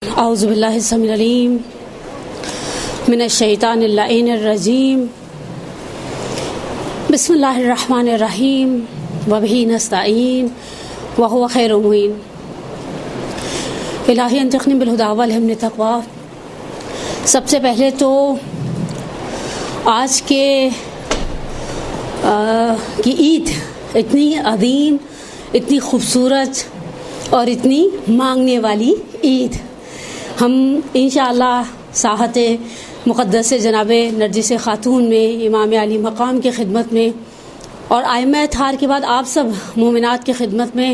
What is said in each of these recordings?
اعوذ باللہ السمیع العلیم من الشیطان اللعین الرجیم بسم اللہ الرحمن الرحیم وبہ نستعین وہو خیر المعین الہی انطقنی بالہدی والہمنی التقوی۔ سب سے پہلے تو آج کی عید اتنی عظیم، اتنی خوبصورت اور اتنی مانگنے والی عید، ہم انشاءاللہ ساحت مقدس جناب نرجس خاتون میں، امام علی مقام کی خدمت میں اور ائمہ اطہار کے بعد آپ سب مومنات کی خدمت میں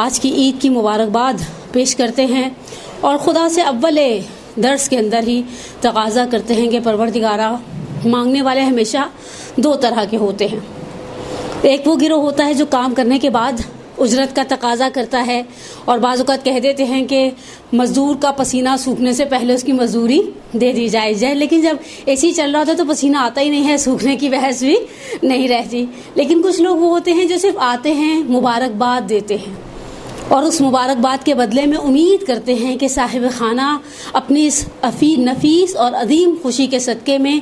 آج کی عید کی مبارکباد پیش کرتے ہیں، اور خدا سے اول درس کے اندر ہی تقاضا کرتے ہیں کہ پروردگارا، مانگنے والے ہمیشہ دو طرح کے ہوتے ہیں۔ ایک وہ گروہ ہوتا ہے جو کام کرنے کے بعد اجرت کا تقاضا کرتا ہے، اور بعض اوقات کہہ دیتے ہیں کہ مزدور کا پسینہ سوکھنے سے پہلے اس کی مزدوری دے دی جائے، لیکن جب اے سی چل رہا ہوتا ہے تو پسینہ آتا ہی نہیں ہے، سوکھنے کی بحث بھی نہیں رہتی۔ لیکن کچھ لوگ وہ ہوتے ہیں جو صرف آتے ہیں، مبارکباد دیتے ہیں، اور اس مبارکباد کے بدلے میں امید کرتے ہیں کہ صاحب خانہ اپنی اس نفیس اور عظیم خوشی کے صدقے میں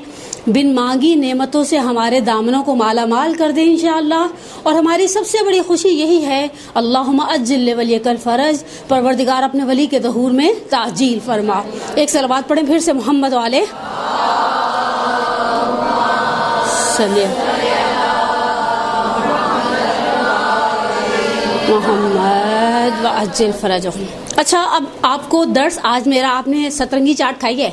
بن مانگی نعمتوں سے ہمارے دامنوں کو مالا مال کر دیں انشاءاللہ۔ اور ہماری سب سے بڑی خوشی یہی ہے، اللہم عجل لولیک الفرج، پروردگار اپنے ولی کے ظہور میں تعجیل فرما۔ ایک صلوات پڑھیں پھر سے، محمد علیہ صلی محمد وعجل فرجہم۔ اچھا، اب آپ کو درس آج میرا، آپ نے سترنگی چاٹ کھائی ہے؟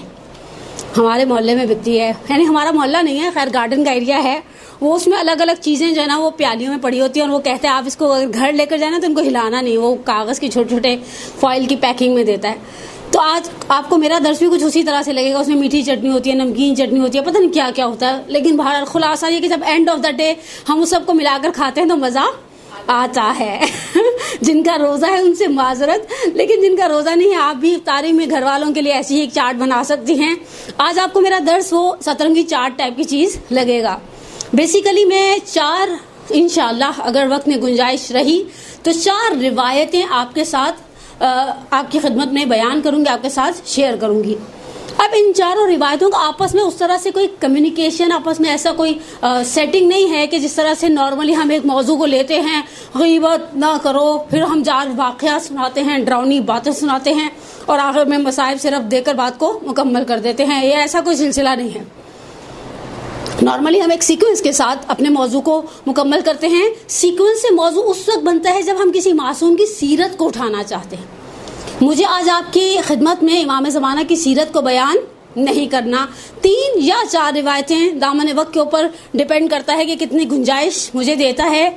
ہمارے محلے میں بکتی ہے، یعنی ہمارا محلہ نہیں ہے، خیر گارڈن کا ایریا ہے، وہ اس میں الگ الگ چیزیں جو ہے نا وہ پیالیوں میں پڑی ہوتی ہیں، اور وہ کہتے ہیں آپ اس کو اگر گھر لے کر جائیں نا تو ان کو ہلانا نہیں، وہ کاغذ کی چھوٹے چھوٹے فائل کی پیکنگ میں دیتا ہے۔ تو آج آپ کو میرا درس بھی کچھ اسی طرح سے لگے گا، اس میں میٹھی چٹنی ہوتی ہے، نمکین چٹنی ہوتی ہے، پتہ نہیں کیا کیا ہوتا ہے، لیکن بہرحال خلاصہ یہ کہ جب اینڈ آف دا ڈے ہم اس سب کو ملا کر کھاتے ہیں تو مزہ آتا ہے۔ جن کا روزہ ہے ان سے معذرت، لیکن جن کا روزہ نہیں ہے آپ بھی افطاری میں گھر والوں کے لیے ایسی ہی ایک چاٹ بنا سکتی ہیں۔ آج آپ کو میرا درس وہ سترنگی چاٹ ٹائپ کی چیز لگے گا۔ بیسیکلی میں چار، انشاءاللہ اگر وقت میں گنجائش رہی تو چار روایتیں آپ کے ساتھ، آپ کی خدمت میں بیان کروں گی، آپ کے ساتھ شیئر کروں گی۔ اب ان چاروں روایتوں کا آپس میں اس طرح سے کوئی کمیونیکیشن، آپس میں ایسا کوئی سیٹنگ نہیں ہے کہ جس طرح سے نارملی ہم ایک موضوع کو لیتے ہیں، غیبت نہ کرو، پھر ہم چار واقعات سناتے ہیں، ڈراؤنی باتیں سناتے ہیں، اور آخر میں مصائب صرف دے کر بات کو مکمل کر دیتے ہیں۔ یہ ایسا کوئی سلسلہ نہیں ہے۔ نارملی ہم ایک سیکوینس کے ساتھ اپنے موضوع کو مکمل کرتے ہیں۔ سیکوینس سے موضوع اس وقت بنتا ہے جب ہم کسی معصوم کی سیرت کو اٹھانا چاہتے ہیں۔ مجھے آج آپ کی خدمت میں امام زمانہ کی سیرت کو بیان نہیں کرنا، تین یا چار روایتیں، دامن وقت کے اوپر ڈیپینڈ کرتا ہے کہ کتنی گنجائش مجھے دیتا ہے۔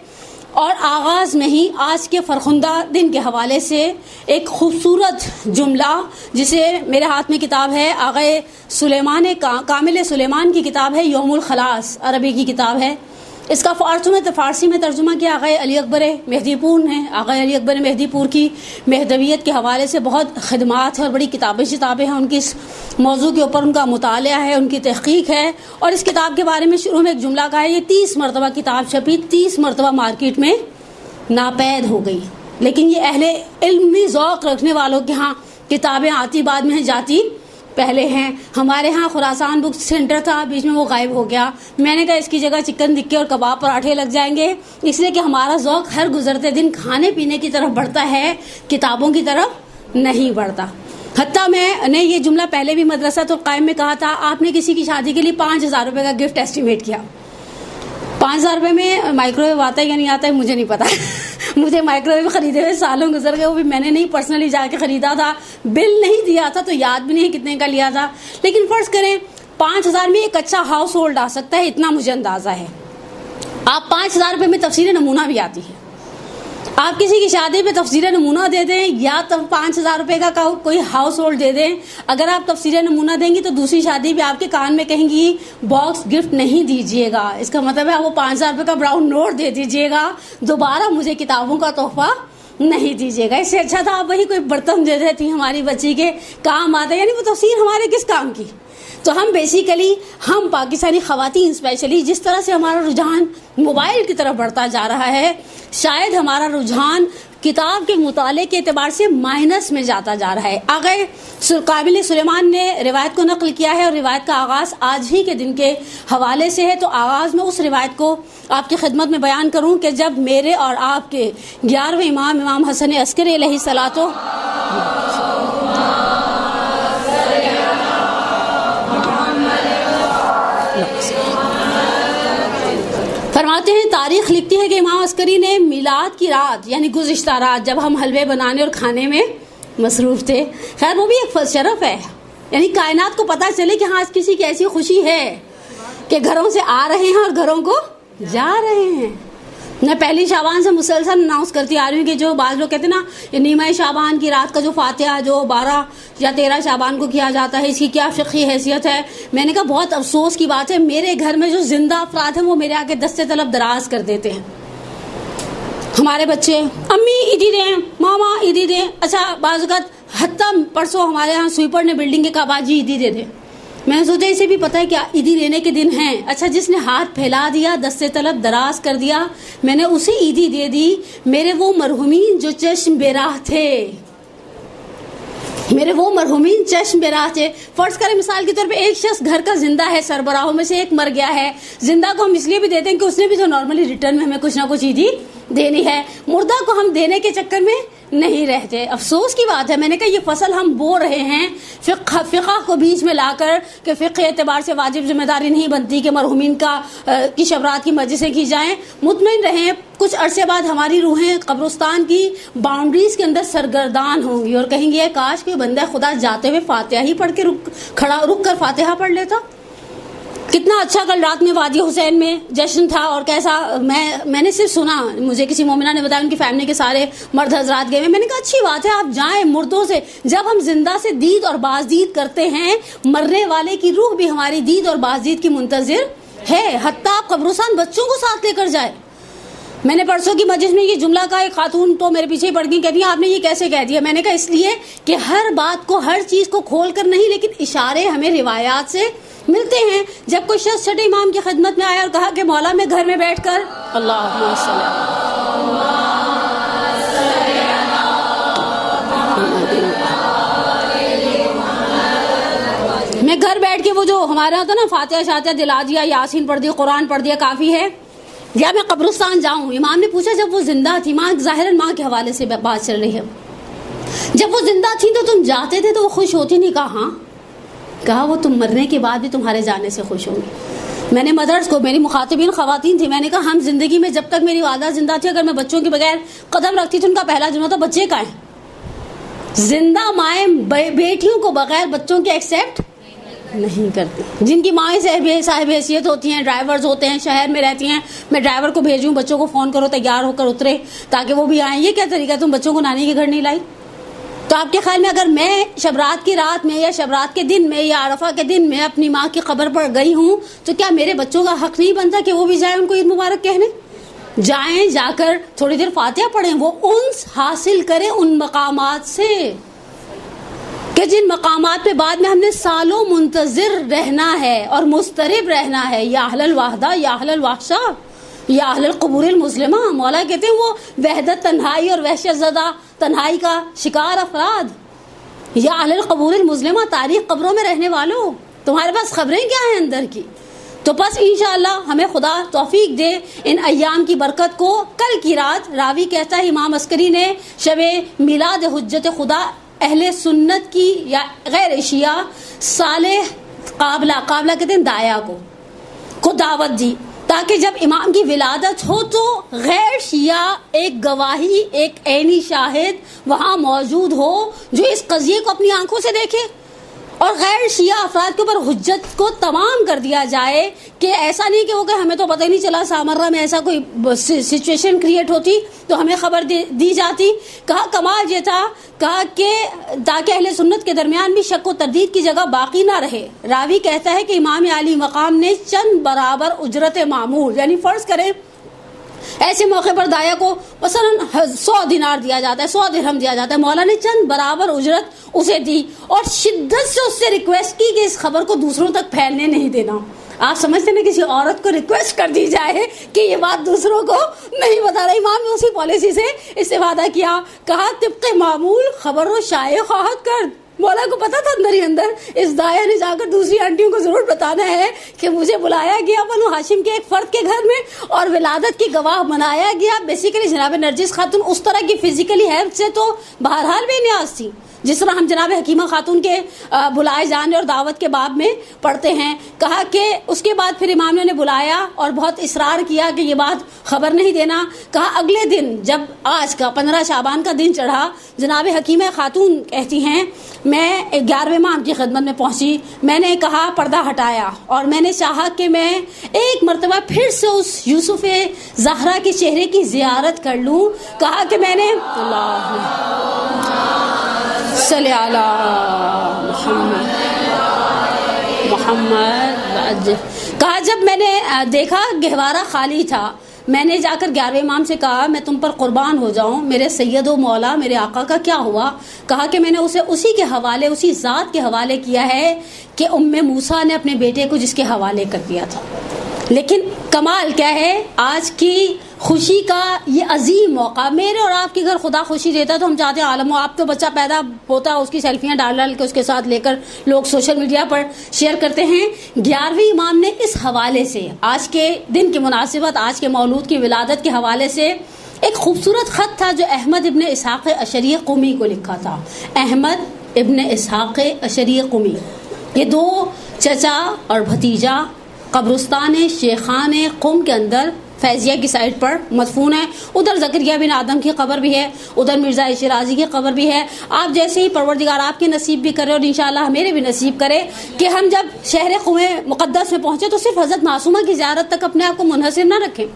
اور آغاز میں ہی آج کے فرخندہ دن کے حوالے سے ایک خوبصورت جملہ، جسے میرے ہاتھ میں کتاب ہے، آغا سلیمان کامل سلیمان کی کتاب ہے، یوم الخلاص، عربی کی کتاب ہے۔ اس کا فارسی میں ترجمہ کیا آغا علی اکبر مہدی پور نے۔ آغا علی اکبر مہدی پور کی مہدویت کے حوالے سے بہت خدمات ہیں اور بڑی کتابیں ہیں ان کی، اس موضوع کے اوپر ان کا مطالعہ ہے، ان کی تحقیق ہے۔ اور اس کتاب کے بارے میں شروع میں ایک جملہ کہا ہے، یہ 30 مرتبہ کتاب چھپی، 30 مرتبہ مارکیٹ میں ناپید ہو گئی، لیکن یہ اہل علمی ذوق رکھنے والوں کے ہاں کتابیں آتی بعد میں جاتی پہلے ہیں۔ ہمارے ہاں خراسان بک سینٹر تھا، بیچ میں وہ غائب ہو گیا۔ میں نے کہا اس کی جگہ چکن دکے اور کباب پراٹھے لگ جائیں گے، اس لیے کہ ہمارا ذوق ہر گزرتے دن کھانے پینے کی طرف بڑھتا ہے، کتابوں کی طرف نہیں بڑھتا۔ حتیٰ میں نے یہ جملہ پہلے بھی مدرسہ تو قائم میں کہا تھا، آپ نے کسی کی شادی کے لیے 5000 روپے کا گفٹ ایسٹیمیٹ کیا۔ 5000 روپے میں مائکرو ویو آتا ہے یا نہیں آتا ہے مجھے نہیں پتا، مجھے مائکرو ویو خریدے ہوئے سالوں گزر گئے، وہ بھی میں نے نہیں پرسنلی جا کے خریدا تھا، بل نہیں دیا تھا تو یاد بھی نہیں کتنے کا لیا تھا۔ لیکن فرض کریں 5000 میں ایک اچھا ہاؤس ہولڈ آ سکتا ہے، اتنا مجھے اندازہ ہے۔ آپ 5000 روپے میں تفسیر نمونہ بھی آتی ہے، آپ کسی کی شادی پہ تفسیر نمونہ دے دیں یا 5000 روپے کا کوئی ہاؤس ہولڈ دے دیں، اگر آپ تفسیر نمونہ دیں گی تو دوسری شادی بھی آپ کے کان میں کہیں گی باکس گفٹ نہیں دیجیے گا، اس کا مطلب ہے وہ 5000 روپے کا براؤن نوٹ دے دیجیے گا، دوبارہ مجھے کتابوں کا تحفہ نہیں دیجیے گا۔ اس سے اچھا تھا آپ وہی کوئی برتن دے دیتی ہماری بچی کے کام آتا ہے، یعنی وہ تفسیر ہمارے کس کام کی۔ تو ہم بیسیکلی، ہم پاکستانی خواتین اسپیشلی، جس طرح سے ہمارا رجحان موبائل کی طرف بڑھتا جا رہا ہے، شاید ہمارا رجحان کتاب کے مطالعے کے اعتبار سے مائنس میں جاتا جا رہا ہے. آگے قابل سلیمان نے روایت کو نقل کیا ہے اور روایت کا آغاز آج ہی کے دن کے حوالے سے ہے. تو آغاز میں اس روایت کو آپ کی خدمت میں بیان کروں کہ جب میرے اور آپ کے 11ویں امام حسن عسکری علیہ الصلوۃ فرماتے ہیں، تاریخ لکھتی ہے کہ امام عسکری نے میلاد کی رات یعنی گزشتہ رات جب ہم حلوے بنانے اور کھانے میں مصروف تھے، خیر وہ بھی ایک شرف ہے، یعنی کائنات کو پتہ چلے کہ ہاں آج کسی کی ایسی خوشی ہے کہ گھروں سے آ رہے ہیں اور گھروں کو جا رہے ہیں. میں پہلی شعبان سے مسلسل اناؤنس کرتی آ رہی ہوں کہ جو بعض لوگ کہتے ہیں نا یہ نیمہ شعبان کی رات کا جو فاتحہ جو 12 یا 13 شعبان کو کیا جاتا ہے اس کی کیا فقہی حیثیت ہے. میں نے کہا بہت افسوس کی بات ہے، میرے گھر میں جو زندہ افراد ہیں وہ میرے آگے دستے طلب دراز کر دیتے ہیں. ہمارے بچے امی عیدی دیں، ماما عیدی دیں. اچھا بعض اوقات حتیٰ پرسوں ہمارے یہاں سویپر نے بلڈنگ کے کہا باجی عیدی دے دیں. میں نے سوچا اسے بھی پتہ ہے کیا عیدی لینے کے دن ہیں. اچھا جس نے ہاتھ پھیلا دیا دستے طلب دراز کر دیا میں نے اسے عیدی دے دی. میرے وہ مرحومین جو چشم بیراہ تھے، میرے وہ مرحومین چشم بیراہ تھے. فرض کریں مثال کے طور پہ ایک شخص گھر کا زندہ ہے، سربراہوں میں سے ایک مر گیا ہے. زندہ کو ہم اس لیے بھی دیتے ہیں کہ اس نے بھی تو نارملی ریٹرن میں ہمیں کچھ نہ کچھ عیدی دینی ہے. مردہ کو ہم دینے کے چکر میں نہیں رہتے. افسوس کی بات ہے، میں نے کہا یہ فصل ہم بو رہے ہیں فقہ کو بیچ میں لا کر کہ فقہ اعتبار سے واجب ذمہ داری نہیں بنتی کہ مرحومین کی شبرات کی مجلسیں کی جائیں. مطمئن رہیں کچھ عرصے بعد ہماری روحیں قبرستان کی باؤنڈریز کے اندر سرگردان ہوں گی اور کہیں گے کاش کہ بندہ خدا جاتے ہوئے فاتحہ ہی پڑھ کے رک کر فاتحہ پڑھ لیتا. کتنا اچھا کل رات میں وادی حسین میں جشن تھا اور کیسا میں نے صرف سنا، مجھے کسی مومنہ نے بتایا ان کی فیملی کے سارے مرد حضرات گئے ہوئے. میں نے کہا اچھی بات ہے آپ جائیں مردوں سے. جب ہم زندہ سے دید اور بازدید کرتے ہیں مرنے والے کی روح بھی ہماری دید اور بازدید کی منتظر ہے. حتیٰ آپ قبرستان بچوں کو ساتھ لے کر جائے. میں نے پرسوں کی مجلس میں یہ جملہ کہا، ایک خاتون تو میرے پیچھے ہی پڑ گئی، کہتی ہیں آپ نے یہ کیسے کہہ دیا. میں نے کہا اس لیے کہ ہر بات کو ہر چیز کو کھول کر نہیں لیکن اشارے ہمیں روایات سے ملتے ہیں. جب کوئی شخص چھٹے امام کی خدمت میں آیا اور کہا کہ مولا میں گھر میں بیٹھ کر میں گھر بیٹھ کے وہ جو ہمارا ہوتا نا فاتحہ شاتحہ دلا دیا، یاسین پڑھ دیا، قرآن پڑھ دیا کافی ہے، یا میں قبرستان جاؤں. امام نے پوچھا جب وہ زندہ تھی، ماں ظاہراً ماں کے حوالے سے بات چل رہی ہے، جب وہ زندہ تھی تو تم جاتے تھے تو وہ خوش ہوتی نہیں؟ کہا ہاں. کہا وہ تم مرنے کے بعد بھی تمہارے جانے سے خوش ہوں گی. میں نے مدرس کو، میری مخاطبین خواتین تھی، میں نے کہا ہم زندگی میں جب تک میری والدہ زندہ تھی اگر میں بچوں کے بغیر قدم رکھتی تھی ان کا پہلا جملہ تھا بچے کہاں ہیں. زندہ مائیں بیٹیوں کو بغیر بچوں کے ایکسیپٹ نہیں کرتی. جن کی مائیں صاحب حیثیت ہوتی ہیں، ڈرائیورز ہوتے ہیں، شہر میں رہتی ہیں، میں ڈرائیور کو بھیجوں بچوں کو فون کرو تیار ہو کر اترے تاکہ وہ بھی آئیں. یہ کیا طریقہ تم بچوں کو نانی کے گھر نہیں لائی؟ تو آپ کے خیال میں اگر میں شبرات کی رات میں یا شبرات کے دن میں یا عرفہ کے دن میں اپنی ماں کی قبر پر گئی ہوں تو کیا میرے بچوں کا حق نہیں بنتا کہ وہ بھی جائیں ان کو عید مبارک کہنے؟ جائیں، جا کر تھوڑی دیر فاتحہ پڑھیں، وہ انس حاصل کریں ان مقامات سے کہ جن مقامات پہ بعد میں ہم نے سالوں منتظر رہنا ہے اور مضطرب رہنا ہے. یا اہل الوحدہ یا اہل الوحشہ یا اہل القبور المسلمہ. مولا کہتے ہیں وہ وحدت تنہائی اور وحشت زدہ تنہائی کا شکار افراد. یا اہل القبور المسلمہ، تاریخ قبروں میں رہنے والوں، تمہارے پاس خبریں کیا ہیں اندر کی؟ تو بس انشاءاللہ ہمیں خدا توفیق دے ان ایام کی برکت کو. کل کی رات راوی کہتا ہے امام عسکری نے شب میلاد حجت خدا اہل سنت کی یا غیر شیعہ صالح قابلہ کہتے ہیں دایا کو دعوت دی تاکہ جب امام کی ولادت ہو تو غیر شیعہ ایک گواہی، ایک عینی شاہد وہاں موجود ہو جو اس قضیے کو اپنی آنکھوں سے دیکھے، اور غیر شیعہ افراد کے اوپر حجت کو تمام کر دیا جائے کہ ایسا نہیں کہ وہ کہ ہمیں تو پتہ ہی نہیں چلا سامرہ میں ایسا کوئی سچویشن کریٹ ہوتی تو ہمیں خبر دی جاتی. کہا کمال یہ تھا، کہا کہ تاکہ اہل سنت کے درمیان بھی شک و تردید کی جگہ باقی نہ رہے. راوی کہتا ہے کہ امام عالی مقام نے چند برابر اجرت معمول، یعنی فرض کریں ایسے موقع پر دایا کو مثلا 100 دینار دیا جاتا ہے، 100 درہم دیا جاتا ہے، مولا نے چند برابر اجرت اسے دی اور شدت سے اس سے ریکویسٹ کی کہ اس خبر کو دوسروں تک پھیلنے نہیں دینا. آپ سمجھتے ہیں کسی عورت کو ریکویسٹ کر دی جائے کہ یہ بات دوسروں کو نہیں بتا رہا. امام نے اسی پالیسی سے استفادہ کیا. کہا طبق معمول خبر و شائع خواہد کر. مولا کو پتا تھا اندر ہی اندر اس دایا نے جا کر دوسری آنٹیوں کو ضرور بتانا ہے کہ مجھے بلایا گیا بنو ہاشم کے ایک فرد کے گھر میں اور ولادت کی گواہ بنایا گیا. بیسیکلی جناب نرجس خاتون اس طرح کی فزیکلی ہیلپ سے تو بہرحال بے نیاز تھی جس طرح ہم جناب حکیمہ خاتون کے بلائے جانے اور دعوت کے باب میں پڑھتے ہیں. کہا کہ اس کے بعد پھر امام نے انہیں بلایا اور بہت اصرار کیا کہ یہ بات خبر نہیں دینا. کہا اگلے دن جب آج کا 15 شعبان کا دن چڑھا, جناب حکیمہ خاتون کہتی ہیں میں 11ویں امام کی خدمت میں پہنچی. میں نے کہا پردہ ہٹایا اور میں نے چاہا کہ میں ایک مرتبہ پھر سے اس یوسف زہرا کے چہرے کی زیارت کر لوں. کہا کہ میں نے صلی علی محمد. کہا جب میں نے دیکھا گہوارہ خالی تھا, میں نے جا کر 11ویں امام سے کہا میں تم پر قربان ہو جاؤں, میرے سید و مولا میرے آقا کا کیا ہوا؟ کہا کہ میں نے اسے اسی کے حوالے, اسی ذات کے حوالے کیا ہے کہ موسیٰ نے اپنے بیٹے کو جس کے حوالے کر دیا تھا. لیکن کمال کیا ہے, آج کی خوشی کا یہ عظیم موقع, میرے اور آپ کے گھر خدا خوشی دیتا تو ہم چاہتے ہیں عالم و آپ تو بچہ پیدا ہوتا ہے اس کی سیلفیاں ڈال کے اس کے ساتھ لے کر لوگ سوشل میڈیا پر شیئر کرتے ہیں. 11ویں امام نے اس حوالے سے آج کے دن کی مناسبت, آج کے مولود کی ولادت کے حوالے سے ایک خوبصورت خط تھا جو احمد ابن اسحاق اشعری قمی کو لکھا تھا. احمد ابن اسحاق اشعری قمی, یہ دو چچا اور بھتیجا قبرستان شیخان قم کے اندر فیضیہ کی سائٹ پر مدفون ہے. ادھر زکریا بن آدم کی قبر بھی ہے, ادھر مرزا شیرازی کی قبر بھی ہے. آپ جیسے ہی پروردگار آپ کے نصیب بھی کرے اور انشاءاللہ میرے بھی نصیب کرے کہ ہم جب شہر قم مقدس میں پہنچے تو صرف حضرت معصومہ کی زیارت تک اپنے آپ کو منحصر نہ رکھیں.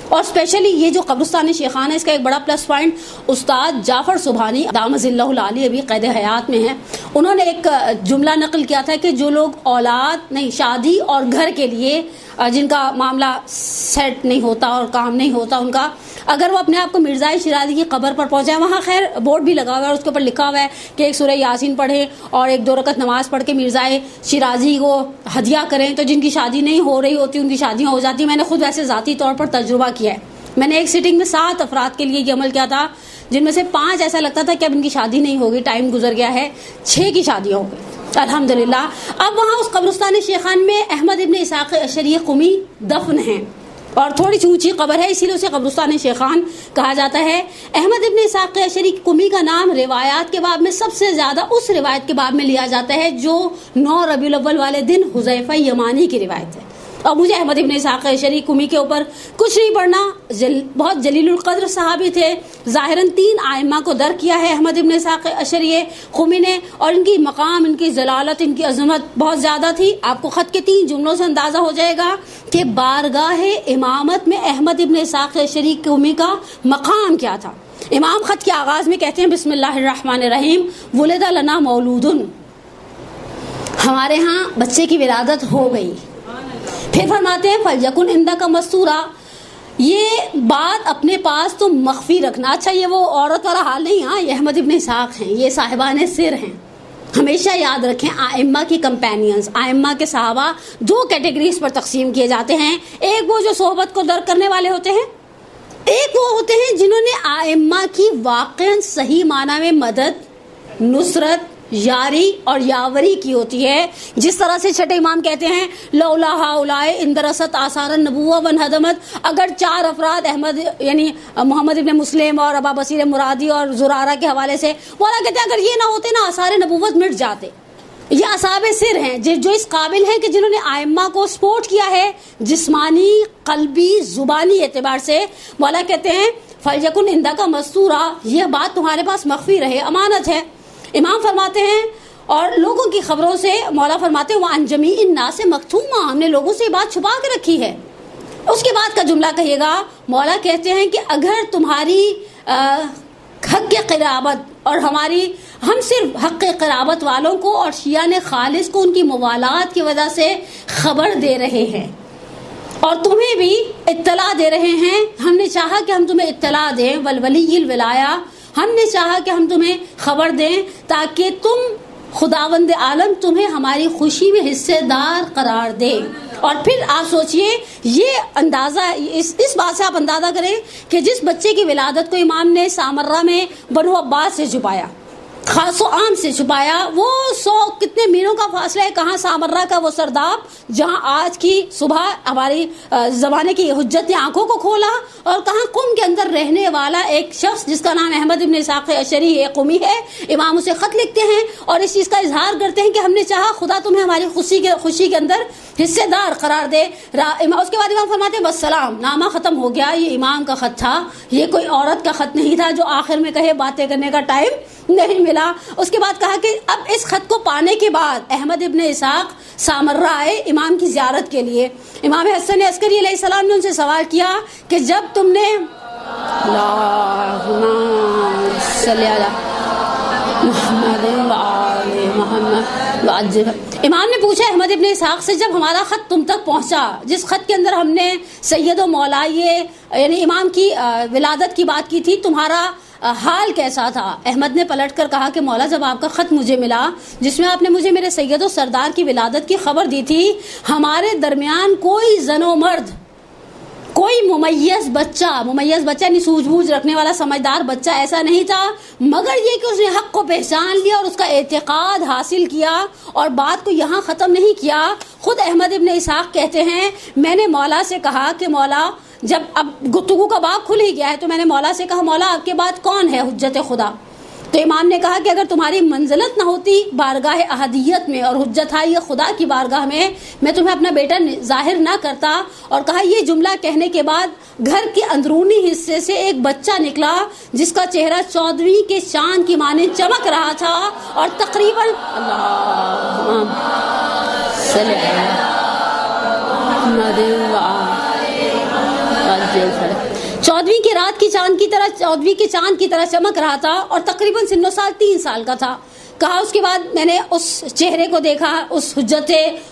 اور اسپیشلی یہ جو قبرستان شیخان ہے اس کا ایک بڑا پلس پوائنٹ استاد جعفر سبحانی دامت اللہ العالی ابھی قید حیات میں ہیں. انہوں نے ایک جملہ نقل کیا تھا کہ جو لوگ اولاد نہیں, شادی اور گھر کے لیے جن کا معاملہ سیٹ نہیں ہوتا اور کام نہیں ہوتا ان کا, اگر وہ اپنے آپ کو مرزا شیرازی کی قبر پر پہنچائے, وہاں خیر بورڈ بھی لگا ہوا ہے, اس کے اوپر لکھا ہوا ہے کہ ایک سورہ یاسین پڑھیں اور 1-2 رکعت نماز پڑھ کے مرزا شیرازی کو ہدیہ کریں, تو جن کی شادی نہیں ہو رہی ہوتی ان کی شادیاں ہو جاتی. میں نے خود ویسے ذاتی طور پر تجربہ کیا ہے. میں نے ایک سیٹنگ میں 7 افراد کے لیے یہ عمل کیا تھا جن میں سے 5 ایسا لگتا تھا کہ اب ان کی شادی نہیں ہوگی, ٹائم گزر گیا ہے, 6 کی شادیاں ہو گئی الحمدللہ. اب وہاں اس قبرستان شیخان میں احمد ابن اسحاق اشعری قمی دفن ہیں اور تھوڑی سی اونچی قبر ہے, اسی لیے اسے قبرستان شیخان کہا جاتا ہے. احمد ابن اسحاق اشعری قمی کا نام روایات کے باب میں سب سے زیادہ اس روایت کے باب میں لیا جاتا ہے جو 9 ربیع الاول والے دن حذیفہ یمانی کی روایت ہے. اور مجھے احمد ابن اسحاق اشعری قمی کے اوپر کچھ نہیں پڑھنا, بہت جلیل القدر صحابی تھے. ظاہراً 3 ائمہ کو در کیا ہے احمد ابن اسحاق اشعری قمی نے, اور ان کی مقام, ان کی جلالت, ان کی عظمت بہت زیادہ تھی. آپ کو خط کے 3 جملوں سے اندازہ ہو جائے گا کہ بارگاہ امامت میں احمد ابن اسحاق اشعری قمی کا مقام کیا تھا. امام خط کے آغاز میں کہتے ہیں بسم اللہ الرحمن الرحیم, ولد لنا مولود, ہمارے ہاں بچے کی ولادت ہو گئی. پھر فرماتے ہیں فلیکن عندک مستورا, یہ بات اپنے پاس تو مخفی رکھنا. اچھا یہ وہ عورت والا حال نہیں, ہاں یہ احمد ابن اسحاق ہیں, یہ صاحبان سر ہیں. ہمیشہ یاد رکھیں ائمہ کی کمپینینز, ائمہ کے صحابہ 2 کیٹیگریز پر تقسیم کیے جاتے ہیں. ایک وہ جو صحبت کو درک کرنے والے ہوتے ہیں, ایک وہ ہوتے ہیں جنہوں نے ائمہ کی واقعاً صحیح معنی میں مدد, نصرت, یاری اور یاوری کی ہوتی ہے. جس طرح سے چھٹے امام کہتے ہیں لولا ہؤلاء اندرست آثار النبوہ وانہدمت, اگر 4 افراد احمد یعنی محمد ابن مسلم اور ابا بصیر مرادی اور زرارہ کے حوالے سے, مولا کہتے ہیں اگر یہ نہ ہوتے نا آثار نبوت مٹ جاتے. یہ اصحاب سر ہیں جو اس قابل ہیں کہ جنہوں نے ائمہ کو سپورٹ کیا ہے جسمانی, قلبی, زبانی اعتبار سے. مولا کہتے ہیں فلیکن عندک مستورا, یہ بات تمہارے پاس مخفی رہے, امانت ہے. امام فرماتے ہیں اور لوگوں کی خبروں سے, مولا فرماتے ہیں وَعَنْ جَمِيعِ النَّاسِ مَكْتُومًا, ہم نے لوگوں سے یہ بات چھپا کے رکھی ہے. اس کے بعد کا جملہ کہیے گا, مولا کہتے ہیں کہ اگر تمہاری حق قرابت اور ہم صرف حق قرابت والوں کو اور شیعان خالص کو ان کی موالات کی وجہ سے خبر دے رہے ہیں اور تمہیں بھی اطلاع دے رہے ہیں, ہم نے چاہا کہ ہم تمہیں اطلاع دیں, والولی الولایا, ہم نے چاہا کہ ہم تمہیں خبر دیں تاکہ تم خداوند عالم تمہیں ہماری خوشی میں حصے دار قرار دے. اور پھر آپ سوچئے یہ اندازہ اس بات سے آپ اندازہ کریں کہ جس بچے کی ولادت کو امام نے سامرہ میں بنو عباس سے چھپایا، خاص و عام سے چھپایا، وہ 100 کتنے میلوں کا فاصلہ ہے، کہاں سامرہ کا وہ سرداب جہاں آج کی صبح ہماری زمانے کی حجت نے آنکھوں کو کھولا، اور کہاں قم کے اندر رہنے والا ایک شخص جس کا نام احمد ابن اسحاق اشعری ہے، قمی ہے، امام اسے خط لکھتے ہیں اور اس چیز کا اظہار کرتے ہیں کہ ہم نے چاہا خدا تمہیں ہماری خوشی کے اندر حصے دار قرار دے۔ اس کے بعد امام فرماتے ہیں بس سلام، نامہ ختم ہو گیا، یہ امام کا خط تھا، یہ کوئی عورت کا خط نہیں تھا جو آخر میں کہے باتیں کرنے کا ٹائم نہیں ملا۔ اس کے بعد کہا کہ اب اس خط کو پانے کے بعد احمد ابن اسحاق سامرہ آئے امام کی زیارت کے لیے۔ امام حسن عسکری علیہ السلام نے ان سے سوال کیا کہ جب تم نے اللہم صلی علی محمد وآل محمد وعجل، امام نے پوچھا احمد ابن اسحاق سے جب ہمارا خط تم تک پہنچا، جس خط کے اندر ہم نے سید و مولا یعنی امام کی ولادت کی بات کی تھی، تمہارا حال کیسا تھا؟ احمد نے پلٹ کر کہا کہ مولا جب آپ کا خط مجھے ملا جس میں آپ نے مجھے میرے سید و سردار کی ولادت کی خبر دی تھی، ہمارے درمیان کوئی زن و مرد، کوئی ممیز بچہ یعنی سوجھ بوجھ رکھنے والا سمجھدار بچہ ایسا نہیں تھا، مگر یہ کہ اس نے حق کو پہچان لیا اور اس کا اعتقاد حاصل کیا اور بات کو یہاں ختم نہیں کیا۔ خود احمد ابن اسحاق کہتے ہیں میں نے مولا سے کہا کہ مولا، جب اب گفتگو کا باب کھل ہی گیا ہے تو میں نے مولا سے کہا مولا آپ کے بعد کون ہے حجت خدا؟ تو امام نے کہا کہ اگر تمہاری منزلت نہ ہوتی بارگاہ احدیت میں اور حجت خدا کی بارگاہ میں تمہیں اپنا بیٹا ظاہر نہ کرتا۔ اور کہا یہ جملہ کہنے کے بعد گھر کے اندرونی حصے سے ایک بچہ نکلا جس کا چہرہ 14ویں کے چاند کی مانند چمک رہا تھا اور تقریباً اللہم صلی علی محمد وآل 14ویں کی رات کی چاند کی طرح 14ویں کے چاند کی طرح چمک رہا تھا اور تقریباً سن و سال 3 سال کا تھا۔ کہا اس کے بعد میں نے اس چہرے کو دیکھا، اس حجت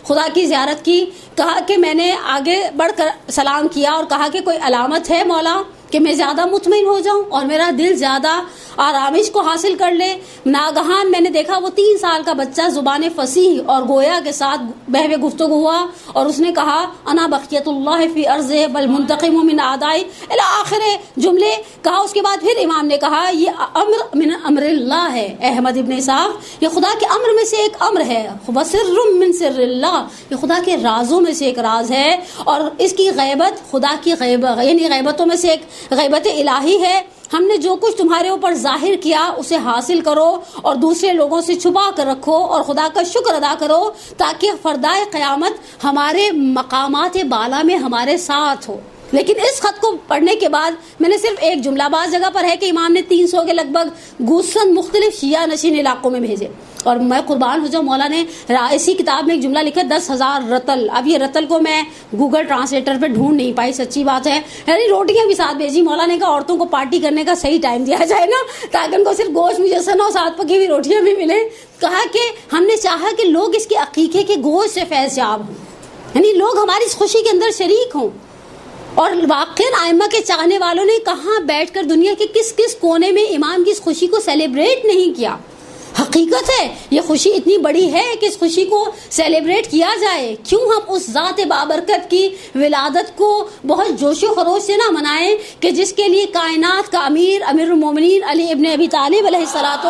خدا کی زیارت کی، کہا کہ میں نے آگے بڑھ کر سلام کیا اور کہا کہ کوئی علامت ہے مولا کہ میں زیادہ مطمئن ہو جاؤں اور میرا دل زیادہ آرامش کو حاصل کر لے۔ ناگہان میں نے دیکھا وہ 3 سال کا بچہ زبان فصیح اور گویا کے ساتھ بہوے گفتگو ہوا اور اس نے کہا انا بقیت اللہ فی ارض بل منتقم من اعدائی الی آخر جملے۔ کہا اس کے بعد پھر امام نے کہا یہ امر من امر اللہ ہے احمد ابن اسحاق، یہ خدا کے امر میں سے ایک امر ہے، وسر من سر اللہ، یہ خدا کے رازوں میں سے ایک راز ہے اور اس کی غیبت خدا کی غیبت یعنی غیبتوں میں سے ایک غیبت الہی ہے۔ ہم نے جو کچھ تمہارے اوپر ظاہر کیا اسے حاصل کرو اور دوسرے لوگوں سے چھپا کر رکھو اور خدا کا شکر ادا کرو تاکہ فردائے قیامت ہمارے مقامات بالا میں ہمارے ساتھ ہو۔ لیکن اس خط کو پڑھنے کے بعد میں نے صرف ایک جملہ، بعض جگہ پر ہے کہ امام نے 300 کے لگ بھگ گوسفند مختلف شیعہ نشین علاقوں میں بھیجے، اور میں قربان ہو جاؤں مولا نے اسی کتاب میں ایک جملہ لکھا 10,000 رتل۔ اب یہ رتل کو میں گوگل ٹرانسلیٹر پہ ڈھونڈ نہیں پائی، سچی بات ہے، یعنی روٹیاں بھی ساتھ بھیجی۔ مولا نے کہا عورتوں کو پارٹی کرنے کا صحیح ٹائم دیا جائے نا تاکہ ان کو صرف گوشت مجسم اور ساتھ پکی ہوئی روٹیاں بھی ملیں۔ کہا کہ ہم نے چاہا کہ لوگ اس کے عقیقے کے گوشت سے فیض یاب ہوں، یعنی لوگ ہماری اس خوشی کے اندر شریک ہوں۔ اور واقعاً ائمہ کے چاہنے والوں نے کہاں بیٹھ کر دنیا کے کس کس کونے میں امام کی اس خوشی کو سیلیبریٹ نہیں کیا۔ حقیقت ہے یہ خوشی اتنی بڑی ہے کہ اس خوشی کو سیلیبریٹ کیا جائے۔ کیوں ہم اس ذات بابرکت کی ولادت کو بہت جوش و خروش سے نہ منائیں کہ جس کے لیے کائنات کا امیر المومنین علی ابن ابی طالب علیہ الصلوۃ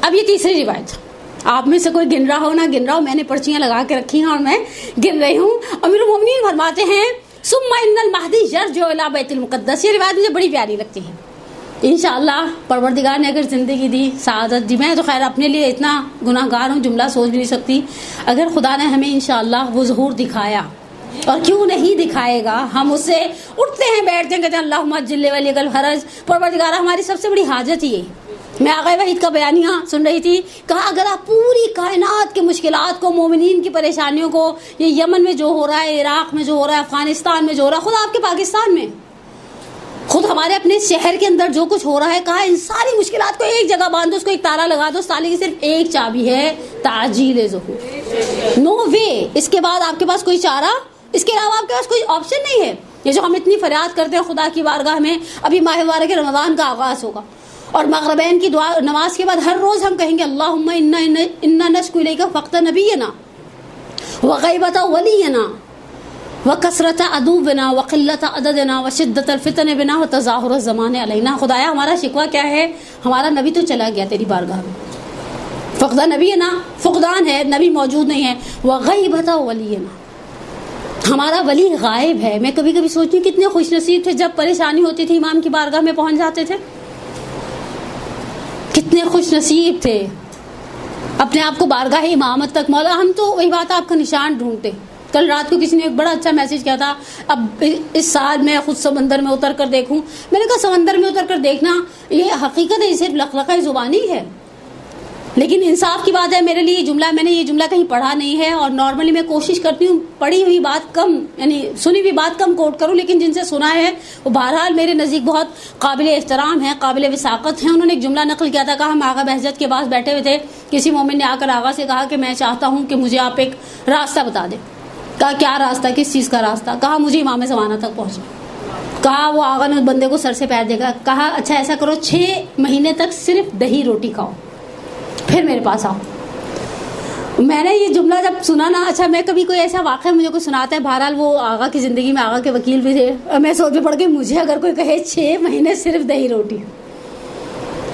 اب یہ تیسری روایت، آپ میں سے کوئی گن رہا ہو نہ گن رہا ہو، میں نے پرچیاں لگا کے رکھی ہیں اور میں گن رہی ہوں۔ امیر المومنین فرماتے ہیں ثم ان المہدی یرجع الی بیت المقدس۔ یہ روایت مجھے بڑی پیاری لگتی ہے۔ انشاءاللہ پروردگار نے اگر زندگی دی، سعادت دی، میں تو خیر اپنے لیے اتنا گناہ گار ہوں جملہ سوچ بھی نہیں سکتی، اگر خدا نے ہمیں انشاءاللہ وہ ظہور دکھایا، اور کیوں نہیں دکھائے گا، ہم اس سے اٹھتے ہیں بیٹھتے ہیں کہتے ہیں اللہم اجل ولی الحرج، پروردگار ہماری سب سے بڑی حاجت ہی ہے۔ میں آغا وحید کا بیانیہ سن رہی تھی، کہا اگر آپ پوری کائنات کے مشکلات کو، مومنین کی پریشانیوں کو، یہ یمن میں جو ہو رہا ہے، عراق میں جو ہو رہا ہے، افغانستان میں جو ہو رہا ہے، خود آپ کے پاکستان میں، خود ہمارے اپنے شہر کے اندر جو کچھ ہو رہا ہے، کہا ان ساری مشکلات کو ایک جگہ باندھو، اس کو ایک تالا لگا دو، اس تالے کی صرف ایک چابی ہے، تعجیل ظہور۔ نو وے، اس کے بعد آپ کے پاس کوئی چارہ، اس کے علاوہ آپ کے پاس کوئی آپشن نہیں ہے۔ یہ جو ہم اتنی فریاد کرتے ہیں خدا کی بارگاہ میں، ابھی ماہ مبارک رمضان کا آغاز ہوگا اور مغربین کی دعا نماز کے بعد ہر روز ہم کہیں گے اللہم انا نشکو الیک فقد نبینا وغیبت ولینا وکثرت عدونا وقلت عددنا وشدت الفتن بنا وتظاہر الزمان علینا. خدایا ہمارا شکوہ کیا ہے؟ ہمارا نبی تو چلا گیا تیری بارگاہ میں، فقد نبینا، فقدان ہے، نبی موجود نہیں ہے، وغیبت ولینا، ہمارا ولی غائب ہے. میں کبھی کبھی سوچتی ہوں کتنے خوش نصیب تھے جب پریشانی ہوتی تھی امام کی بارگاہ میں پہنچ جاتے تھے، کتنے خوش نصیب تھے اپنے آپ کو بارگاہ امامت تک. مولا ہم تو وہی بات آپ کا نشان ڈھونڈتے. کل رات کو کسی نے ایک بڑا اچھا میسج کیا تھا، اب اس سال میں خود سمندر میں اتر کر دیکھوں. میں نے کہا سمندر میں اتر کر دیکھنا یہ حقیقت ہے، صرف لخلقہ زبانی ہے، لیکن انصاف کی بات ہے میرے لیے یہ جملہ، میں نے یہ جملہ کہیں پڑھا نہیں ہے اور نارملی میں کوشش کرتی ہوں پڑھی ہوئی بات کم، یعنی سنی ہوئی بات کم کوٹ کروں، لیکن جن سے سنا ہے وہ بہرحال میرے نزدیک بہت قابل احترام ہیں، قابل وثاقت ہیں. انہوں نے ایک جملہ نقل کیا تھا، کہا ہم آغا بہجت کے پاس بیٹھے ہوئے تھے، کسی مومن نے آ کر آغا سے کہا کہ میں چاہتا ہوں کہ مجھے آپ ایک راستہ بتا دیں. کہا کیا راستہ، کس چیز کا راستہ؟ کہا مجھے امام زمانہ تک پہنچنا. کہا وہ آغا نے بندے کو سر سے پیر دیکھا، کہا اچھا ایسا کرو 6 مہینے تک صرف دہی روٹی کھاؤ پھر میرے پاس آؤ. میں نے یہ جملہ جب سنا نا، اچھا میں کبھی کوئی ایسا واقعہ مجھے کوئی سناتا ہے، بہرحال وہ آغا کی زندگی میں آغا کے وکیل بھی تھے، میں سوچ میں پڑ گئی مجھے اگر کوئی کہے 6 مہینے صرف دہی روٹی.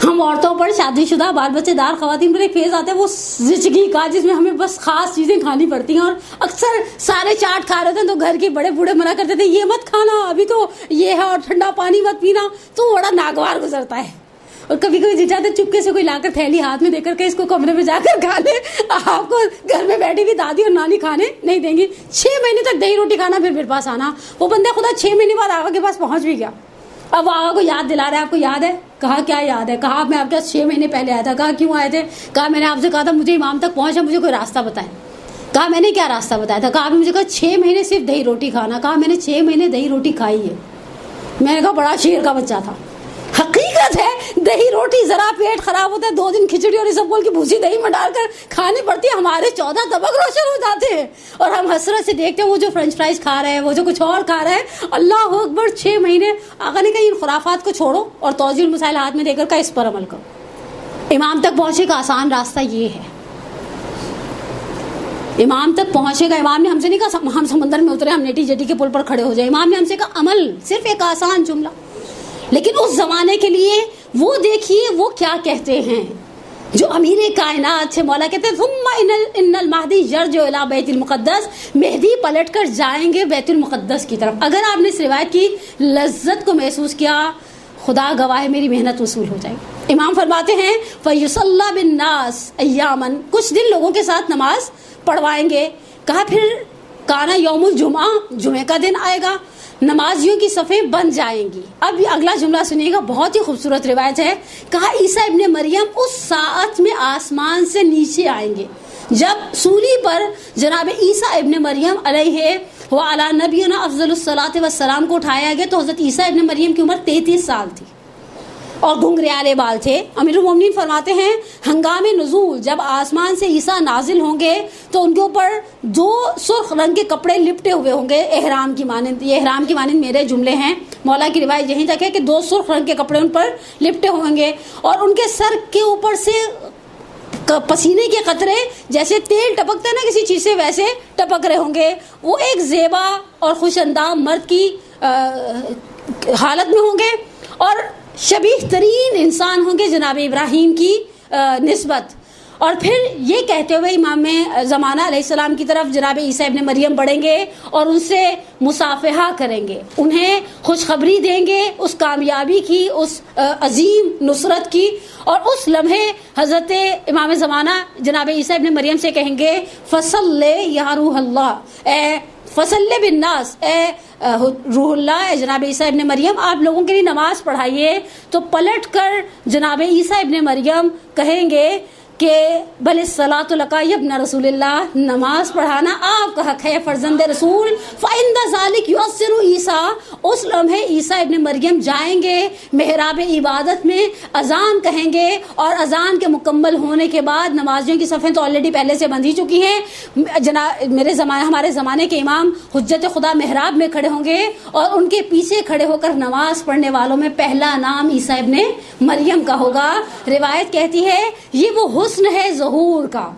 ہم عورتوں پر، شادی شدہ بال بچے دار خواتین پر ایک فیز آتا ہے وہ زچگی کا، جس میں ہمیں بس خاص چیزیں کھانی پڑتی ہیں، اور اکثر سارے چاٹ کھا رہے تھے تو گھر کے بڑے بوڑھے منع کرتے تھے یہ مت کھانا ابھی تو یہ ہے، اور ٹھنڈا پانی مت پینا، تو بڑا ناگوار گزرتا ہے. اور کبھی کبھی جی چاہتے چپکے سے کوئی لا کر تھیلی ہاتھ میں دے کر کے اس کو کمرے میں جا کر کھا لے، آپ کو گھر میں بیٹھی ہوئی دادی اور نانی کھانے نہیں دیں گی. 6 مہینے تک دہی روٹی کھانا پھر میرے پاس آنا. وہ بندہ خدا 6 مہینے بعد آغا کے پاس پہنچ بھی گیا. اب وہ آغا کو یاد دلا رہا ہے، آپ کو یاد ہے؟ کہا کیا یاد ہے؟ کہا میں آپ کے پاس 6 مہینے پہلے آیا تھا. کہا کیوں آئے تھے؟ کہا میں نے آپ سے کہا تھا مجھے امام تک پہنچا، مجھے کوئی راستہ بتائیں. کہا میں نے کیا راستہ بتایا تھا؟ کہا آپ نے مجھے کہا 6 مہینے صرف دہی روٹی کھانا. کہا میں نے 6 مہینے دہی روٹی کھائی ہے. میں نے کہا بڑا شیر کا بچہ تھا. حقیقت ہے دہی روٹی ذرا پیٹ خراب ہوتا ہے 2 دن کھچڑی اور اسبگول کی بھوسی دہی میں ڈال کر کھانی پڑتی ہے، ہمارے 14 طبق روشن ہو جاتے ہیں اور ہم حسرت سے دیکھتے ہیں وہ جو فرینچ فرائز کھا رہے ہیں، وہ جو کچھ اور کھا رہے ہیں. اللہ اکبر. 6 مہینے. آقا نے کہا ان خرافات کو چھوڑو اور توجیہ المسائل ہاتھ میں دے کر اس پر عمل کرو. امام تک پہنچے کا آسان راستہ یہ ہے. امام تک پہنچے گا. امام نے ہم سے نہیں کہا ہم سمندر میں اترے، ہم نیٹی جٹی کے پل پر کھڑے ہو جائیں. امام نے ہم سے کہا عمل، صرف ایک آسان جملہ. لیکن اس زمانے کے لیے وہ دیکھیے وہ کیا کہتے ہیں جو امیر کائنات سے مولا کہتے ہیں ثم ان المہدی یرجع الی بیت المقدس، مہدی پلٹ کر جائیں گے بیت المقدس کی طرف. اگر آپ نے اس روایت کی لذت کو محسوس کیا، خدا گواہ میری محنت وصول ہو جائے گی. امام فرماتے ہیں فیصلی بالناس ایاما، کچھ دن لوگوں کے ساتھ نماز پڑھوائیں گے. کہا پھر کانا یوم الجمعہ، جمعے کا دن آئے گا، نمازیوں کی صفیں بن جائیں گی. اب یہ اگلا جملہ سنیے گا، بہت ہی خوبصورت روایت ہے. کہا عیسیٰ ابن مریم اس ساعت میں آسمان سے نیچے آئیں گے جب سولی پر جناب عیسیٰ ابن مریم علیہ وعلی نبینا افضل الصلاۃ والسلام کو اٹھایا گیا تو حضرت عیسیٰ ابن مریم کی عمر 33 سال تھی اور گھنگریالے بال تھے. امیر المومنین فرماتے ہیں ہنگام نزول جب آسمان سے عیسیٰ نازل ہوں گے تو ان کے اوپر 2 سرخ رنگ کے کپڑے لپٹے ہوئے ہوں گے احرام کی مانند. یہ احرام کی مانند میرے جملے ہیں، مولا کی روایت یہیں تک ہے کہ 2 سرخ رنگ کے کپڑے ان پر لپٹے ہوں گے اور ان کے سر کے اوپر سے پسینے کے قطرے جیسے تیل ٹپکتا ہے نا کسی چیز سے، ویسے ٹپک رہے ہوں گے. وہ ایک زیبا اور خوش اندام مرد کی حالت میں ہوں گے اور شبیہ ترین انسان ہوں گے جناب ابراہیم کی نسبت. اور پھر یہ کہتے ہوئے امام زمانہ علیہ السلام کی طرف جناب عیسیٰ ابن مریم بڑھیں گے اور ان سے مصافحہ کریں گے، انہیں خوشخبری دیں گے اس کامیابی کی، اس عظیم نصرت کی. اور اس لمحے حضرت امام زمانہ جناب عیسیٰ ابن مریم سے کہیں گے فصل یا روح اللہ، اے فصل بالناس، اے روح اللہ، اے جناب عیسیٰ ابن مریم آپ لوگوں کے لیے نماز پڑھائیے. تو پلٹ کر جناب عیسیٰ ابن مریم کہیں گے کہ بل الصلاۃ لک یا ابن رسول اللہ، نماز پڑھانا آپ کا حق ہے فرزند رسول. فعند ذلک یؤثر عیسیٰ، اس لمحے عیسیٰ ابن مریم جائیں گے محراب عبادت میں، اذان کہیں گے، اور اذان کے مکمل ہونے کے بعد نمازیوں کی صفیں تو آلریڈی پہلے سے بندھی چکی ہیں. ہمارے زمانے کے امام حجت خدا محراب میں کھڑے ہوں گے اور ان کے پیچھے کھڑے ہو کر نماز پڑھنے والوں میں پہلا نام عیسیٰ ابن مریم کا ہوگا. روایت کہتی ہے یہ وہ حسن ہے ظہور کا.